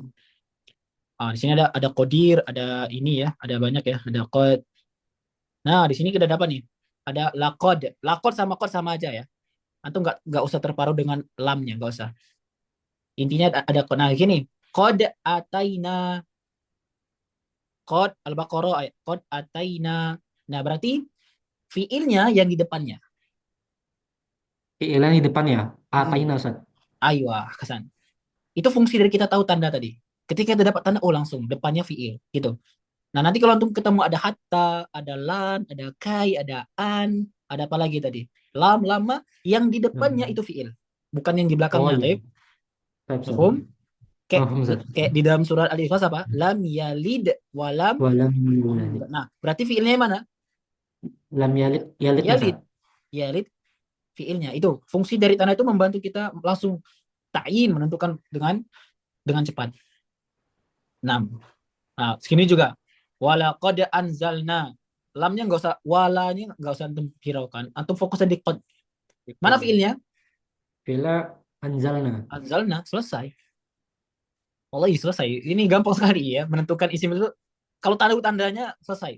Di sini ada kodir, ada ini ya, ada banyak ya, ada code. Nah, di sini kita dapat nih, ada lakod. Lakod sama kod sama aja ya. Antum nggak usah terparu dengan lamnya, nggak usah. Intinya ada code. Nah, gini. Qad ataina. Qad Al-Baqarah ayat. Qad ataina. Nah, berarti fiilnya yang di depannya. Fi'ilnya di depan ya. Mm-mm. Ataina Ustaz. Ayo, kesan. Itu fungsi dari kita tahu tanda tadi. Ketika kita dapat tanda, oh langsung depannya fiil gitu. Nah, nanti kalau antum ketemu ada hatta, ada lan, ada kai, ada an, ada apa lagi tadi? Lam, lama, yang di depannya Hmm. itu fiil. Bukan yang di Oh belakangnya. iya. Tapi, Baik, Ustaz. mafhum? Kayak, Paham Ustaz. kayak di dalam surat Al-Ikhlas apa? Lam yalid walam Walam yulad. yulad. Nah, berarti fiilnya yang mana? Lam yalid. Yalidnya Yalid. Ustaz. Yalid fiilnya. Itu fungsi dari tanda itu membantu kita langsung ta'yin menentukan dengan cepat. Nah, nah segini juga. Walaqad anzalna. Lamnya nggak usah, walanya nggak usah antum hiraukan. Antum fokusnya di qad. Mana Ikut. fiilnya? Fila anzalna. Anzalna, selesai. Wallahi selesai. Ini gampang sekali ya menentukan isim itu. Kalau tanda-tandanya selesai.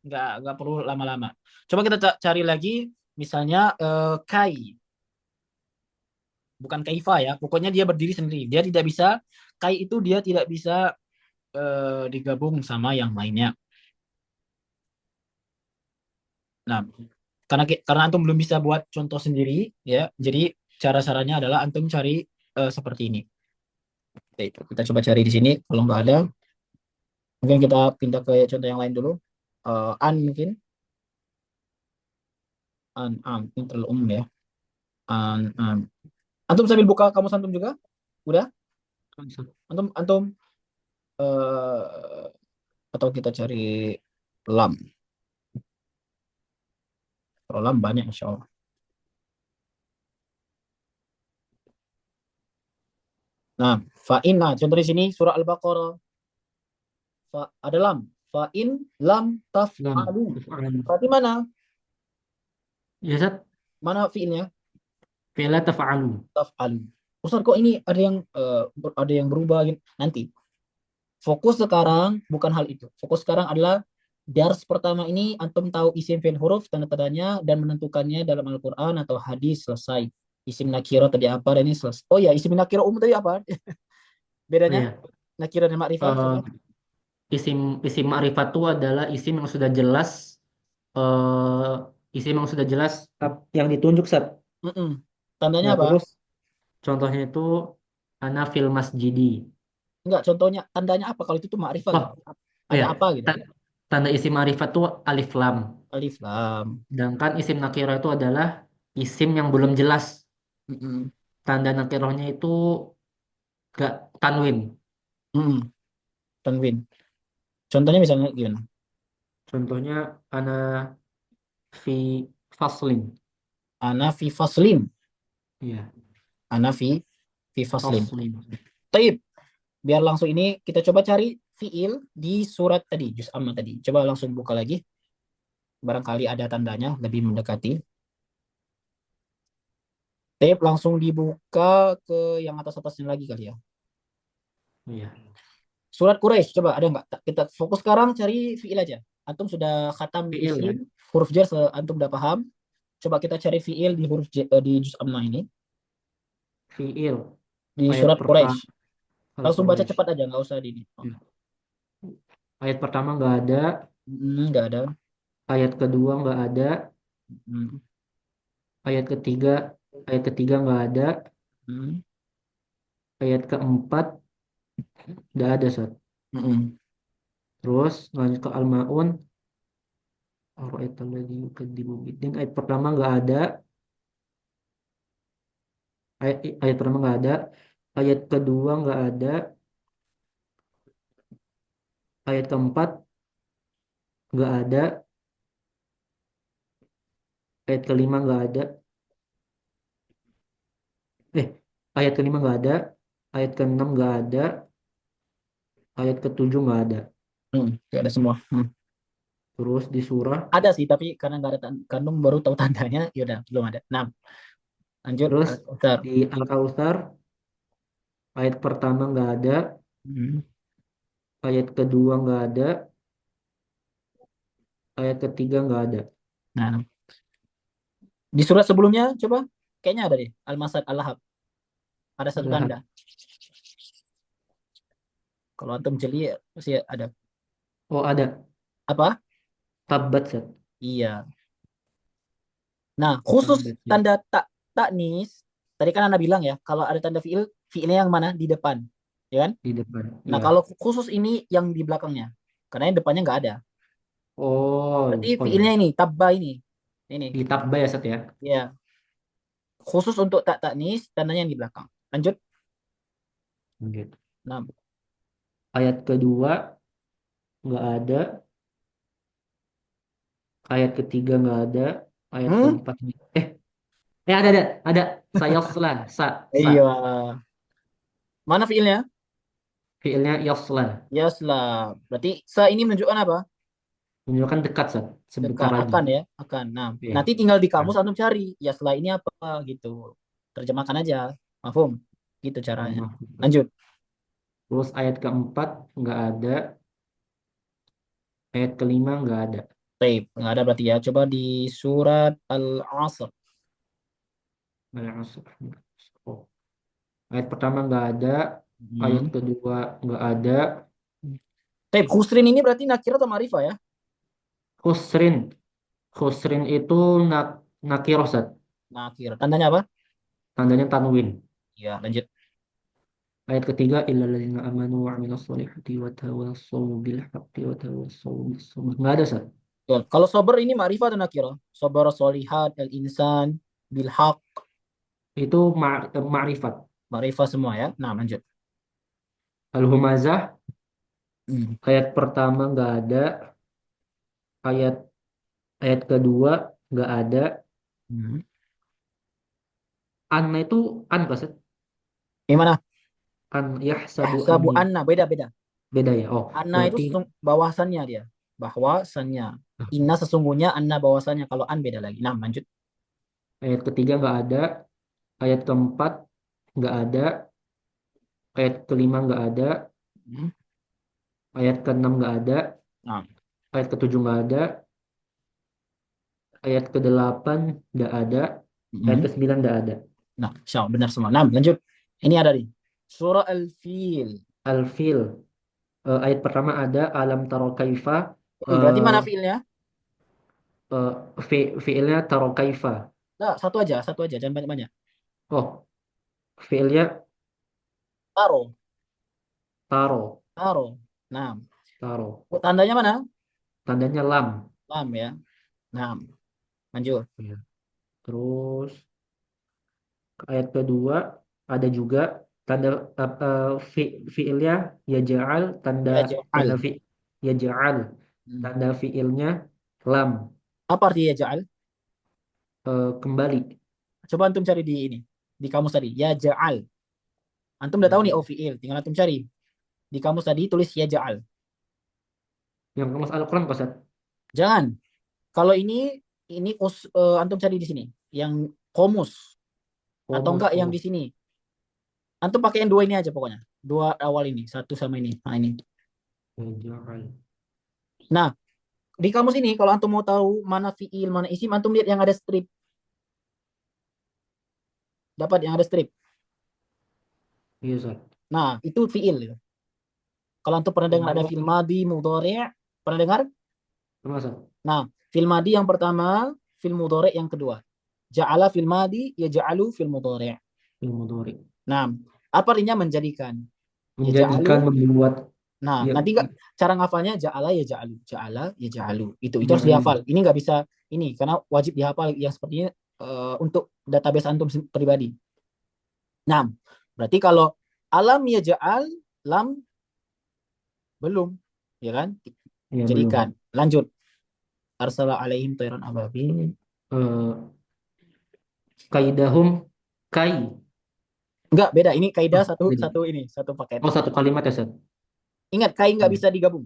Nggak perlu lama-lama. Coba kita cari lagi misalnya kai. Bukan kaifa ya. Pokoknya dia berdiri sendiri. Dia tidak bisa kai itu dia tidak bisa digabung sama yang lainnya. Nah, karena antum belum bisa buat contoh sendiri ya. Jadi cara-caranya adalah antum cari seperti ini. Oke, kita coba cari di sini. Kalau nggak ada, mungkin kita pindah ke contoh yang lain dulu. An mungkin an ini terlalu umum ya. An. Antum sambil buka kamus antum juga? Udah? Antum antum eh atau kita cari lam. Kalau lam banyak insya Allah. Nah, fa'in. Nah, contoh di sini surah Al-Baqarah. Ada lam. Fa'in lam Lam. taf'alu. Taf'alu. Berarti mana? Ya Ustaz. Mana fiilnya? Fila taf'alu. Taf'alu. Ustaz kok ini ada yang berubah gitu? Nanti. Fokus sekarang bukan hal itu. Fokus sekarang adalah dars pertama ini antum tahu isim fi'il huruf tanda-tandanya dan menentukannya dalam Al-Qur'an atau hadis selesai. Isim nakiro tadi apa dan ini selesai. Oh ya, isim nakiro umum tadi apa? Oh Bedanya ya. nakiro dan makrifat Eh, coba. isim isim ma'rifat itu adalah isim yang sudah jelas isim yang sudah jelas yang ditunjuk Ustaz. Mm-mm. Tandanya Nah, apa? terus contohnya itu ana fil masjidi. Enggak, contohnya tandanya apa kalau itu tuh makrifat Oh, gitu. oh Ada ya. apa gitu. Tanda isim ma'rifat itu alif lam. Alif lam. Sedangkan isim nakiro itu adalah isim yang belum jelas. Mm-mm. Tanda nakirohnya itu gak tanwin. Mm-mm. Tanwin. Contohnya misalnya gimana? Contohnya ana fi faslin. Ana fi faslin. Iya, Ana fi faslin. faslin. Taib. Biar langsung ini kita coba cari fiil di surat tadi, juz amma tadi. Coba langsung buka lagi. Barangkali ada tandanya lebih mendekati. Taib langsung dibuka ke yang atas-atasnya lagi kali ya. Iya. Surat Quraisy, coba ada nggak? Kita fokus sekarang cari fiil aja. Antum sudah khatam Fiil ya. isim, huruf jar, antum udah paham. Coba kita cari fiil di di juz amma ini. Fiil. Di Ayat surat pertama Quraisy. Langsung baca Al-Quraisy. cepat aja, nggak usah di ini. Oh. Ya. Ayat pertama nggak ada. Nggak ada. Ayat kedua nggak ada. Hmm, Ayat ketiga, ayat ketiga nggak ada. hmm, Ayat keempat nggak ada, Sat. hmm. Terus lanjut ke Al-Maun. Ara'aital yukadzibu biddin. Ayat pertama nggak ada. Ayat pertama nggak ada. Ayat kedua nggak ada. Ayat keempat nggak ada. Ayat kelima nggak ada. Eh, ayat kelima nggak ada. Ayat keenam nggak ada. Ayat ketujuh nggak ada. Nggak ada semua. Terus di surah. Ada sih, tapi karena nggak ada kandung baru tahu tandanya, yaudah belum ada. Nah, lanjut. Terus Al-Kautsar. di Al-Kautsar ayat pertama nggak ada. Hmm. Ayat kedua nggak ada. Ayat ketiga nggak ada. Nah, di surat sebelumnya coba, kayaknya ada deh. Al-Masad, Al-Lahab. Ada satu Al-Lahab. tanda. Kalau antum jeli pasti ada. Oh, ada. Apa? Tabbat, Ustaz. Iya. Nah, khusus Tabbat ya. tanda taknis, tadi kan Anda bilang ya, kalau ada tanda fiil, fiilnya yang mana? Di depan. Ya kan? Di depan. Nah, Ya. kalau khusus ini yang di belakangnya. Karena yang depannya nggak ada. Berarti Oh, oh ya. fiilnya ini, tabba ini. Ini. Di tabba ya, Ustaz ya. Ya. Khusus untuk tak taknis, tandanya yang di belakang. Lanjut. Gitu. Nah. Ayat kedua nggak ada. Ayat ketiga nggak ada. Ayat Hmm? keempat. Eh, ada. Sayasla. Sa. Iya. Mana fiilnya? Fiilnya yasla. Yaslah. Berarti sa ini menunjukkan apa? Menunjukkan dekat, Ustaz. Sebentar Dekat. lagi. Akan ya. Akan. Nah, Iya. nanti tinggal di Nah, kamus antum cari. Yaslah ini apa gitu. Terjemahkan aja. Mafhum? Gitu caranya. maaf. Lanjut. Terus ayat keempat nggak ada. Ayat kelima nggak ada. Tape. Nggak ada berarti ya. Coba di surat Al-Asr. Al-Asr. Oh. Ayat pertama nggak ada. Ayat Hmm. kedua nggak ada. Tape. Khusrin ini berarti nakira atau ma'rifah ya? Khusrin. Khusrin itu nakirah, Ustaz. Nakira. Tandanya apa? Tandanya tanwin. Ya, lanjut. Ayat ketiga illal ladzina amanu wa amilus solihati wa tawassaw bil haqqi wa tawassaw bis sabr. Enggak ada, Sat. Betul. Kalau sober ini ma'rifah atau nakira? Sober solihat, al-insan, bilhaq, Itu ma'rifat. ma'rifah semua ya. Nah, lanjut. Al-Humazah Hmm. ayat pertama enggak ada, ayat ayat kedua enggak ada. Hmm. Anna itu an apa, Sat? Gimana? An yahsabu Yahsabu anni. anna. Beda-beda. Beda ya. Oh, Anna itu berarti bahwasannya dia. Bahwasannya. Inna sesungguhnya, anna bahwasannya. Kalau an beda lagi. Nah, lanjut. ayat ketiga enggak ada, ayat keempat enggak ada, ayat kelima enggak ada, Hmm. ayat keenam enggak ada, Nah. ayat ketujuh enggak ada, ayat ke-8 enggak ada, ayat Hmm. ke-9 enggak ada. Nah, syah, benar semua. Nah, lanjut. Ini ada nih. Surah Al-Fil. Al-Fil. Ayat pertama ada alam taro kaifa. Berarti eh mana fiilnya? Fiilnya taro kaifa. Nah, satu aja. Satu aja. Jangan banyak-banyak. Oh, fiilnya Taro. taro. Taro. Nah, Taro. tandanya mana? Tandanya lam. Lam ya. Nah, lanjut. Ya. Terus ayat kedua ada juga tanda fiilnya ya ja'al, tanda Ya tanda ja'al. fi ya ja'al. Hmm. Tanda fiilnya lam. Apa artinya ya ja'al? Kembali. Coba antum cari di ini. Di kamus tadi. Ya ja'al. Antum udah Ya, tahu nih oh fiil. Tinggal antum cari. Di kamus tadi tulis ya ja'al. yang kemas Al-Quran, Pak Ustaz. Jangan. Kalau ini antum cari di sini. Yang komus. Atau Komus, enggak yang di komus. sini. Antum pakai yang dua ini aja pokoknya. Dua awal ini. Satu sama ini. Nah ini. Ya ja'al. Nah, di kamus ini kalau antum mau tahu mana fiil, mana isim, antum lihat yang ada strip. Dapat yang ada strip. Iya, Ustaz. Nah, itu fiil. Gitu. Kalau antum pernah dengar ada Oh, fiil madi, mudhari', pernah dengar? masa? Nah, fil madi yang pertama, fil mudhari' yang kedua. Ja'ala fil madi, ya ja'alu fil mudhari'. Ilmu Dori. Nah, apa artinya menjadikan? Ya Menjadikan, ja'alu. membuat. Nah, Ya, nanti enggak cara ngafalnya ja'ala ya ja'alu, ja'ala ya ja'alu. Itu harus ja'al. dihafal. Ini nggak bisa ini karena wajib dihafal yang seperti ini untuk database antum pribadi. Nah, berarti kalau alam ya ja'al, lam belum, ya kan? Ya, Jadikan. belum. Lanjut. Arsala alaihim tayran ababil. Eh, kaidahum kai. Enggak, beda. Ini kaidah Oh, satu beda. satu ini, satu paket. Oh, satu kalimat ya, Ustaz? Ingat, kai nggak Ya. bisa digabung.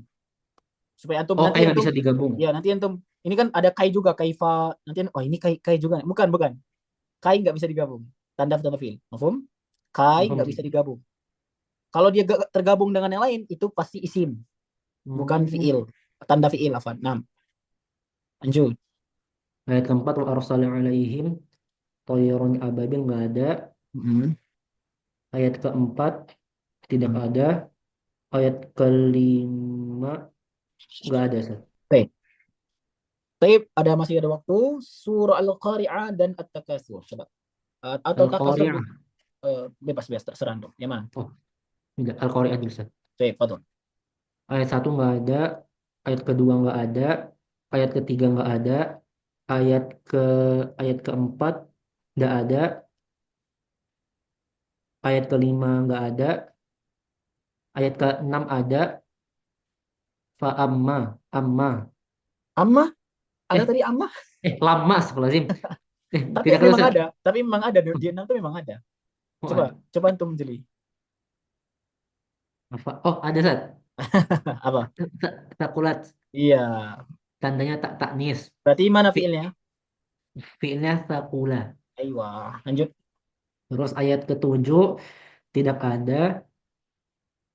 Supaya antum Oh, nanti kai nggak antum bisa digabung. ya nanti antum ini kan ada kai juga, kaifa. Nanti oh ini kai kai juga. Bukan, bukan. Kai nggak bisa digabung. Tanda tanda fiil. Mafhum? Kai Paham, nggak Ustaz? bisa digabung. Kalau dia tergabung dengan yang lain itu pasti isim, bukan Hmm. fiil. Tanda fiil afan. Nah, lanjut. Ayat keempat wa arsala alaihim toyron ababil nggak ada. Hmm. Ayat keempat tidak Hmm. ada. Ayat kelima nggak ada Ustaz. Baik. Baik, masih ada waktu. Surah Al-Qari'ah dan At-Takatsur. Coba. Atau Takatsur Al-Qari'ah. bebas-bebas terserah tuh. Yang mana? Oh, enggak. Al-Qari'ah dulu Ustaz. Baik, Fadol. Ayat satu nggak ada. Ayat kedua nggak ada. Ayat ketiga nggak ada. Ayat ke ayat keempat nggak ada. Ayat kelima nggak ada. Ayat ke-6 ada. Fa amma. Amma. Amma? Ada Eh, tadi Amma? lama astagfirullahaladzim. Tapi Tidak ada memang Ustaz. ada. Tapi memang ada. Di enam itu memang ada. Oh, Coba. ada. Coba antum jeli. Apa? Oh, ada Ustaz. Apa? Takulat. Iya. Tandanya tak taknis. Berarti mana Fi- fiilnya? Fiilnya takula. Aywa. Lanjut. Terus ayat ketujuh tidak ada.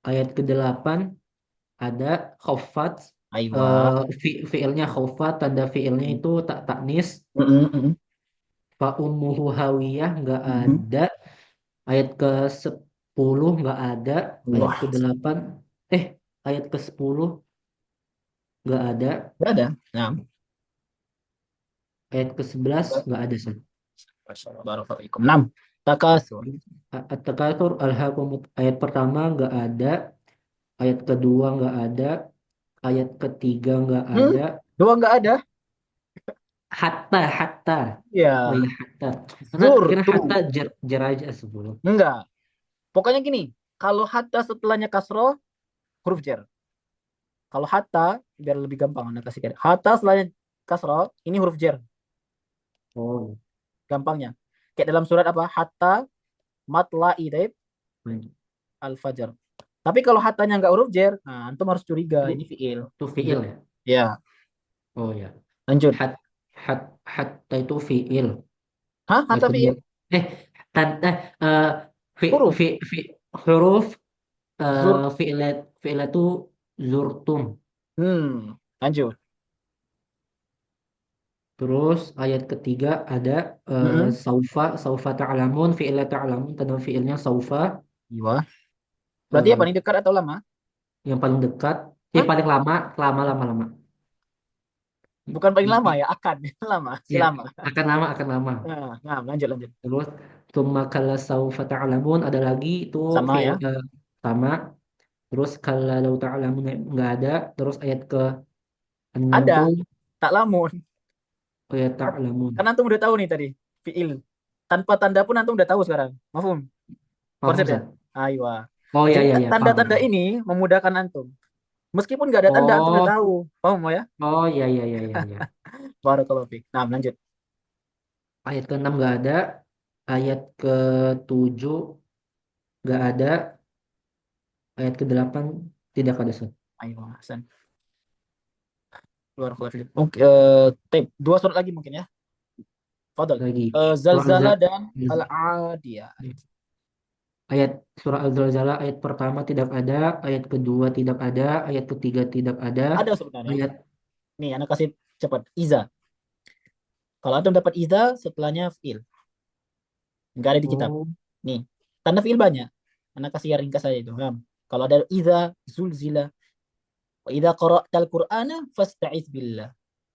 Ayat ke-8 ada khaffat. Aywa. Fiilnya khaffat. Tanda fiilnya Mm, itu tak taknis. mm, mm, Fa ummuhu hawiyah nggak mm. ada. Ayat ke-10 nggak ada. Ayat Wah, ke-8 eh ayat ke-10 nggak ada. nggak ada. Nah, Ayat ke-11 nggak ada Sat. Barakallahu 6. Takasur. At-takatsur ayat pertama nggak ada. Ayat kedua nggak ada. Ayat ketiga nggak Hmm? ada. Dua nggak ada? Hatta. Oh Ya. iya hatta. Karena Zur kira hatta tuh. jer aja sebelum. Enggak. Pokoknya gini. Kalau hatta setelahnya kasroh, huruf jar. Kalau hatta, biar lebih gampang anda kasih kira. Hatta setelahnya kasroh, ini huruf jar. Oh. Gampangnya. Kayak dalam surat apa? Hatta matla'i taib Baik. al-fajar. Tapi kalau hatanya nggak huruf jar, nah antum harus curiga. Itu, Ini fiil. itu Fiil. fiil ya. Ya, Oh ya. lanjut. Hat hat hatta itu fiil. Hah? Ayat Hatta kedua. fiil? Eh tan eh fi Huruf. fi fi huruf Zur. fi'il itu zurtum. Lanjut. Terus ayat ketiga ada Mm-mm. saufa ta'lamun fi'il ta'lamun tanda fi'ilnya saufa Iya. Berarti apa eh, nih dekat atau lama? yang paling dekat Hah? paling lama lama. Bukan paling I- lama i- ya, akan. Lama, si ya lama. akan lama. Nah, lanjut. Terus tsumma kalla saufa ta'lamun ada lagi itu Sama fi'il ya. sama. Terus kalla lau ta'lamun nggak ada. Terus ayat ke 6 Ada. tuh Tak lamun. oh ya Kan, ta'lamun. kan antum udah tahu nih tadi. Fiil. Tanpa tanda pun antum udah tahu sekarang. Mafhum? Paham Konsepnya? Ustaz? Ayo. Oh ya Jadi ya ya paham. tanda-tanda Paham. ini memudahkan antum. Meskipun nggak ada tanda, antum udah Oh tahu. Paham ya? oh ya. Barakallahu fiik. Nah, lanjut. Ayat ke-6 nggak ada. Ayat ke-7 nggak ada. Ayat ke-8 tidak ada Ustaz. Ayo, Hasan. Barakallahu fiik. Oke, dua surat lagi mungkin ya. Fadal. Lagi surah Zalzala dan Al-Adiyah. ayat surah Al-Zalzalah ayat pertama tidak ada, ayat kedua tidak ada, ayat ketiga tidak ada, Ada sebenarnya. ayat Nih, anak kasih cepat. Iza. Kalau antum dapat iza, setelahnya fiil. Nggak ada di kitab. oh Nih, tanda fiil banyak. Anak kasih yang ringkas saja itu. Paham? Kalau ada iza, zulzila. Wa idza qara'tal Qur'ana fasta'iz billah.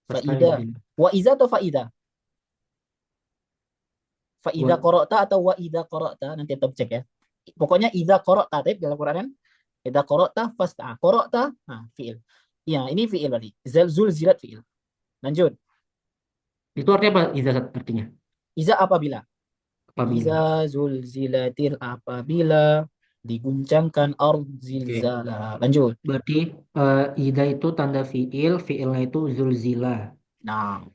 Faida. Fasta'idz Wa iza atau faida? Faida wa qara'ta atau wa idza qara'ta? Nanti antum cek ya. Pokoknya idza qara'ta tapi dalam Quran kan. Idza qara'ta fasta'a. Qara'ta, nah, fiil. Ya, ini fiil berarti. Zulzilat fiil. Lanjut. itu artinya apa? Izah artinya Iza apabila. apabila. Iza zulzilatil apabila diguncangkan ard Oke. zilzala. Lanjut. Berarti ida itu tanda fiilnya itu zulzila. Nah,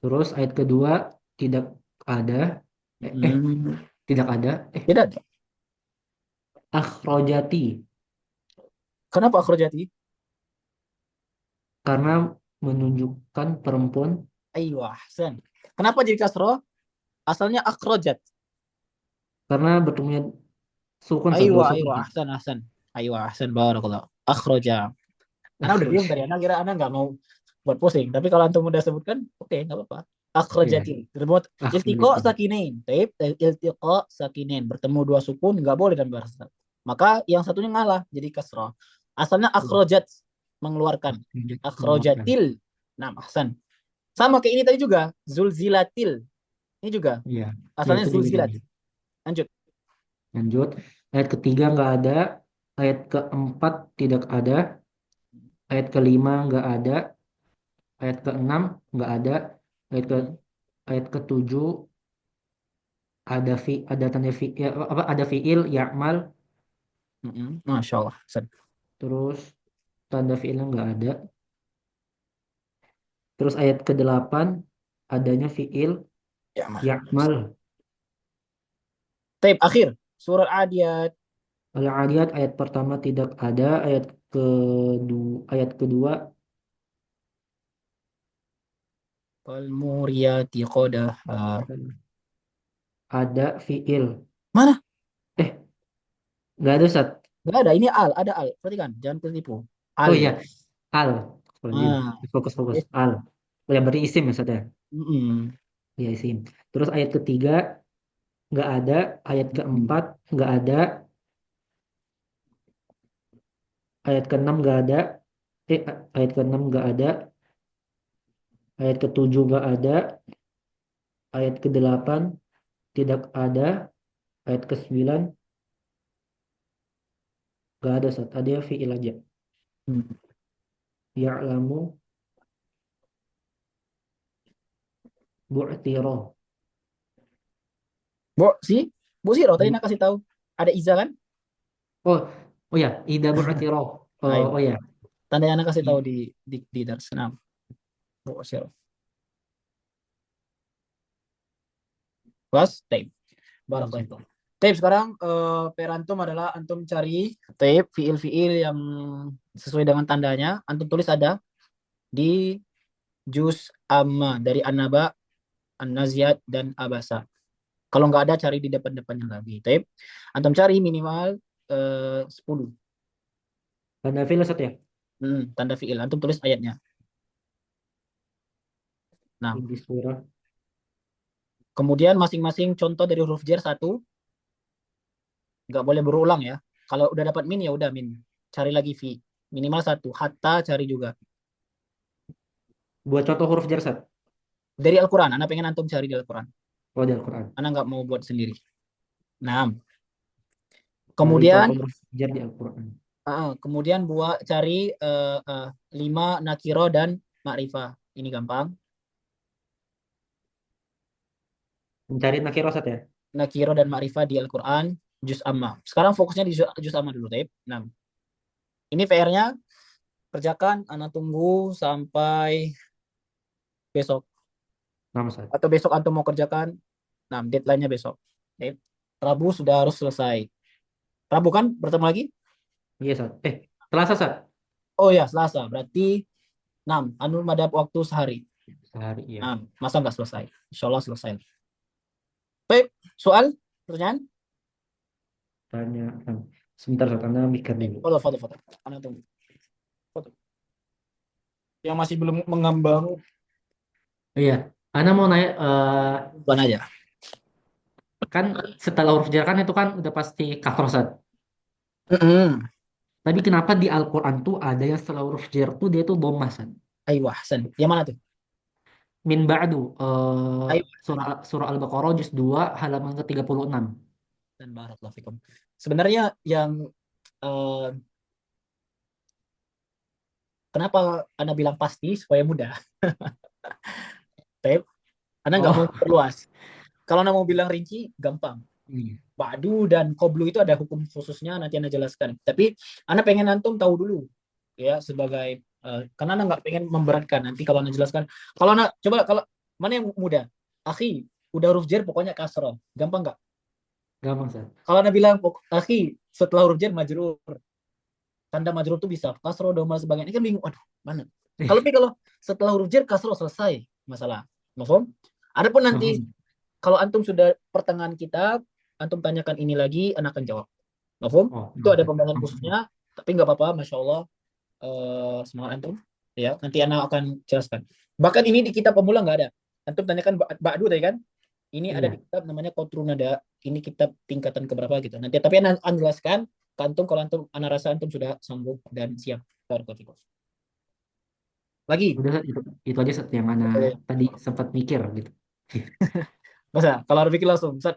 Terus ayat kedua tidak ada, eh hmm, tidak ada, tidak ada. akhrojati Kenapa akhrojati? karena menunjukkan perempuan Ayo, ahsan. Kenapa jadi kasroh? Asalnya akhrojat. karena bertemunya sukun Ayo, dua ayo, sukun sih. ahsan, ahsan. Ayo, ahsan, barakallah. Akhroja. Anak udah diam tadi. Anak kira anak nggak mau buat pusing. Tapi kalau antum udah sebutkan, oke, nggak apa-apa. Iya, Akhrojati. Terbuat iltiqa akhrojati. sakinain. Taib, iltiqa sakinain. Bertemu dua sukun, nggak boleh dalam bahasa Arab. Maka yang satunya ngalah jadi kasrah. Asalnya Iya. akhrajat, mengeluarkan. Mengeluarkan. Akhrajatil. Nah, ahsan. Sama kayak ini tadi juga, zulzilatil. Ini juga Iya. Ya asalnya itu juga zulzilat. diambil. Lanjut. Lanjut. Ayat ketiga nggak ada. Ayat keempat tidak ada. Ayat kelima nggak ada. Ayat keenam nggak ada. Ayat ke Mm-mm. ayat ketujuh ada tanda fi ya, apa ada fiil ya'mal. Mm-mm. Masya Allah. Ahsan. Terus tanda fiilnya nggak ada. Terus ayat ke-8 adanya fiil Ya, mal. ya'mal. Taib akhir. Surah Adiyat. Al-Adiyat ayat pertama tidak ada. Ayat kedua Wal muriyati qadaha. ada fiil. Mana? Eh, nggak ada Ustaz. Gak ada. Ini al. Ada al. Perhatikan. Jangan ketipu. Oh Al. iya, al. Astagfirullahaladzim. Ah. Fokus-fokus. Al. Oh, yang berarti isim ya Ustaz ya? Mm-mm. Iya isim. Terus ayat ketiga nggak ada. Ayat Mm-mm. keempat nggak ada. Ayat keenam nggak ada. Ayat keenam nggak ada. Ayat ketujuh nggak ada. Ayat ke-8 tidak ada. Ayat ke-9 nggak ada Ustaz. Ada fiil aja. Mm. Ya'lamu bu'tiro. Bo, si. Bu Siro tadi nak kasih tahu. Ada Iza kan? Oh, oh ya, ida bu'tiro. Oh, Ayo. oh ya. Tanda yang nak kasih tahu I- di dars. Nah. Bu Siro. Pas. Taib. Barakallahu fikum. Taib sekarang per antum adalah antum cari taib fiil-fiil yang sesuai dengan tandanya. Antum tulis ada di juz amma dari An-Naba, An-Naziat dan Abasa. Kalau nggak ada cari di depan-depannya lagi. Taib. Antum cari minimal 10. Tanda fiil Ustaz ya. Tanda fiil. Antum tulis ayatnya. Nah, Di surah. kemudian masing-masing contoh dari huruf jar satu, nggak boleh berulang ya. Kalau udah dapat min ya udah min. Cari lagi fi. Minimal satu. Hatta cari juga. Buat contoh huruf jar Ustaz. Dari Al-Quran. Anak pengen antum cari di Al-Quran. Oh, di Al-Quran. Anak nggak mau buat sendiri. Nah, Cari contoh kemudian huruf jar di Al-Quran. kemudian buat cari lima nakiro dan makrifah. Ini gampang. Mencari nakiro Ustaz ya. Nakiro dan makrifah di Al-Quran. Juz amma. Sekarang fokusnya di juz amma dulu, Taib. Nah, ini PR-nya kerjakan. Anak tunggu sampai besok. Nama Ustaz. Atau besok antum mau kerjakan. Nah, deadline-nya besok. Taib. Rabu sudah harus selesai. Rabu kan bertemu lagi? Iya Ustaz. Selasa Ustaz. Oh ya, Selasa. Berarti 6. Anu ada waktu sehari. Sehari iya. 6. Masa nggak selesai? Insya Allah selesai. Baik, soal? Pertanyaan? Tanya. Sebentar Ustaz. Anda mikir Baik, dulu. foto. Anak tunggu. Foto. Yang masih belum mengambang, Oh, iya. Anda mau nanya. bukan aja. Kan setelah huruf jar kan itu kan udah pasti kasroh Ustaz. Mm-mm. Tapi kenapa di Al-Quran tuh ada yang setelah huruf jar tuh dia tuh dhammah Ustaz? Ayo, Hasan. Yang mana tuh? Min ba'du. Ayo, Surah Al-Baqarah juz 2 halaman ke-36. dan barakallahu fikum. Sebenarnya yang eh, kenapa Anda bilang pasti supaya mudah? Tapi Anda nggak mau Oh, perluas. Kalau Anda mau bilang rinci, gampang. iya. Ba'du dan Qoblu itu ada hukum khususnya nanti Anda jelaskan. Tapi Anda pengen antum tahu dulu ya sebagai karena Anda nggak pengen memberatkan nanti kalau Anda jelaskan. Kalau Anda coba kalau mana yang mudah? Akhi, udah huruf jar pokoknya kasroh. Gampang nggak? Gampang Ustaz. Kalau Anda bilang akhi setelah huruf jar majrur, tanda majrur itu bisa kasroh domah sebagainya. Ini kan bingung. Aduh, mana? Eh, Kalau setelah huruf jar kasroh selesai masalah. Mahfum? Adapun nanti Mahfum. kalau antum sudah pertengahan kitab, antum tanyakan ini lagi, anak akan jawab. Mafhum? Oh, Itu ada Ustaz. pembahasan Mahfum. khususnya, tapi nggak apa-apa, masya Allah, semangat antum. Ya, nanti anak akan jelaskan. Bahkan ini di kitab pemula nggak ada. Antum tanyakan Ba'du tadi kan? Ini ada di Iya. kitab namanya Qatrun Nada. Ini kitab tingkatan keberapa gitu. Nanti tapi anak akan jelaskan Kantum kalau antum, ana rasa antum sudah sanggup dan siap. Barakallahu. Lagi. Udah itu aja Ustaz yang mana Oke. tadi sempat mikir gitu. Masa kalau harus pikir langsung. Ustaz,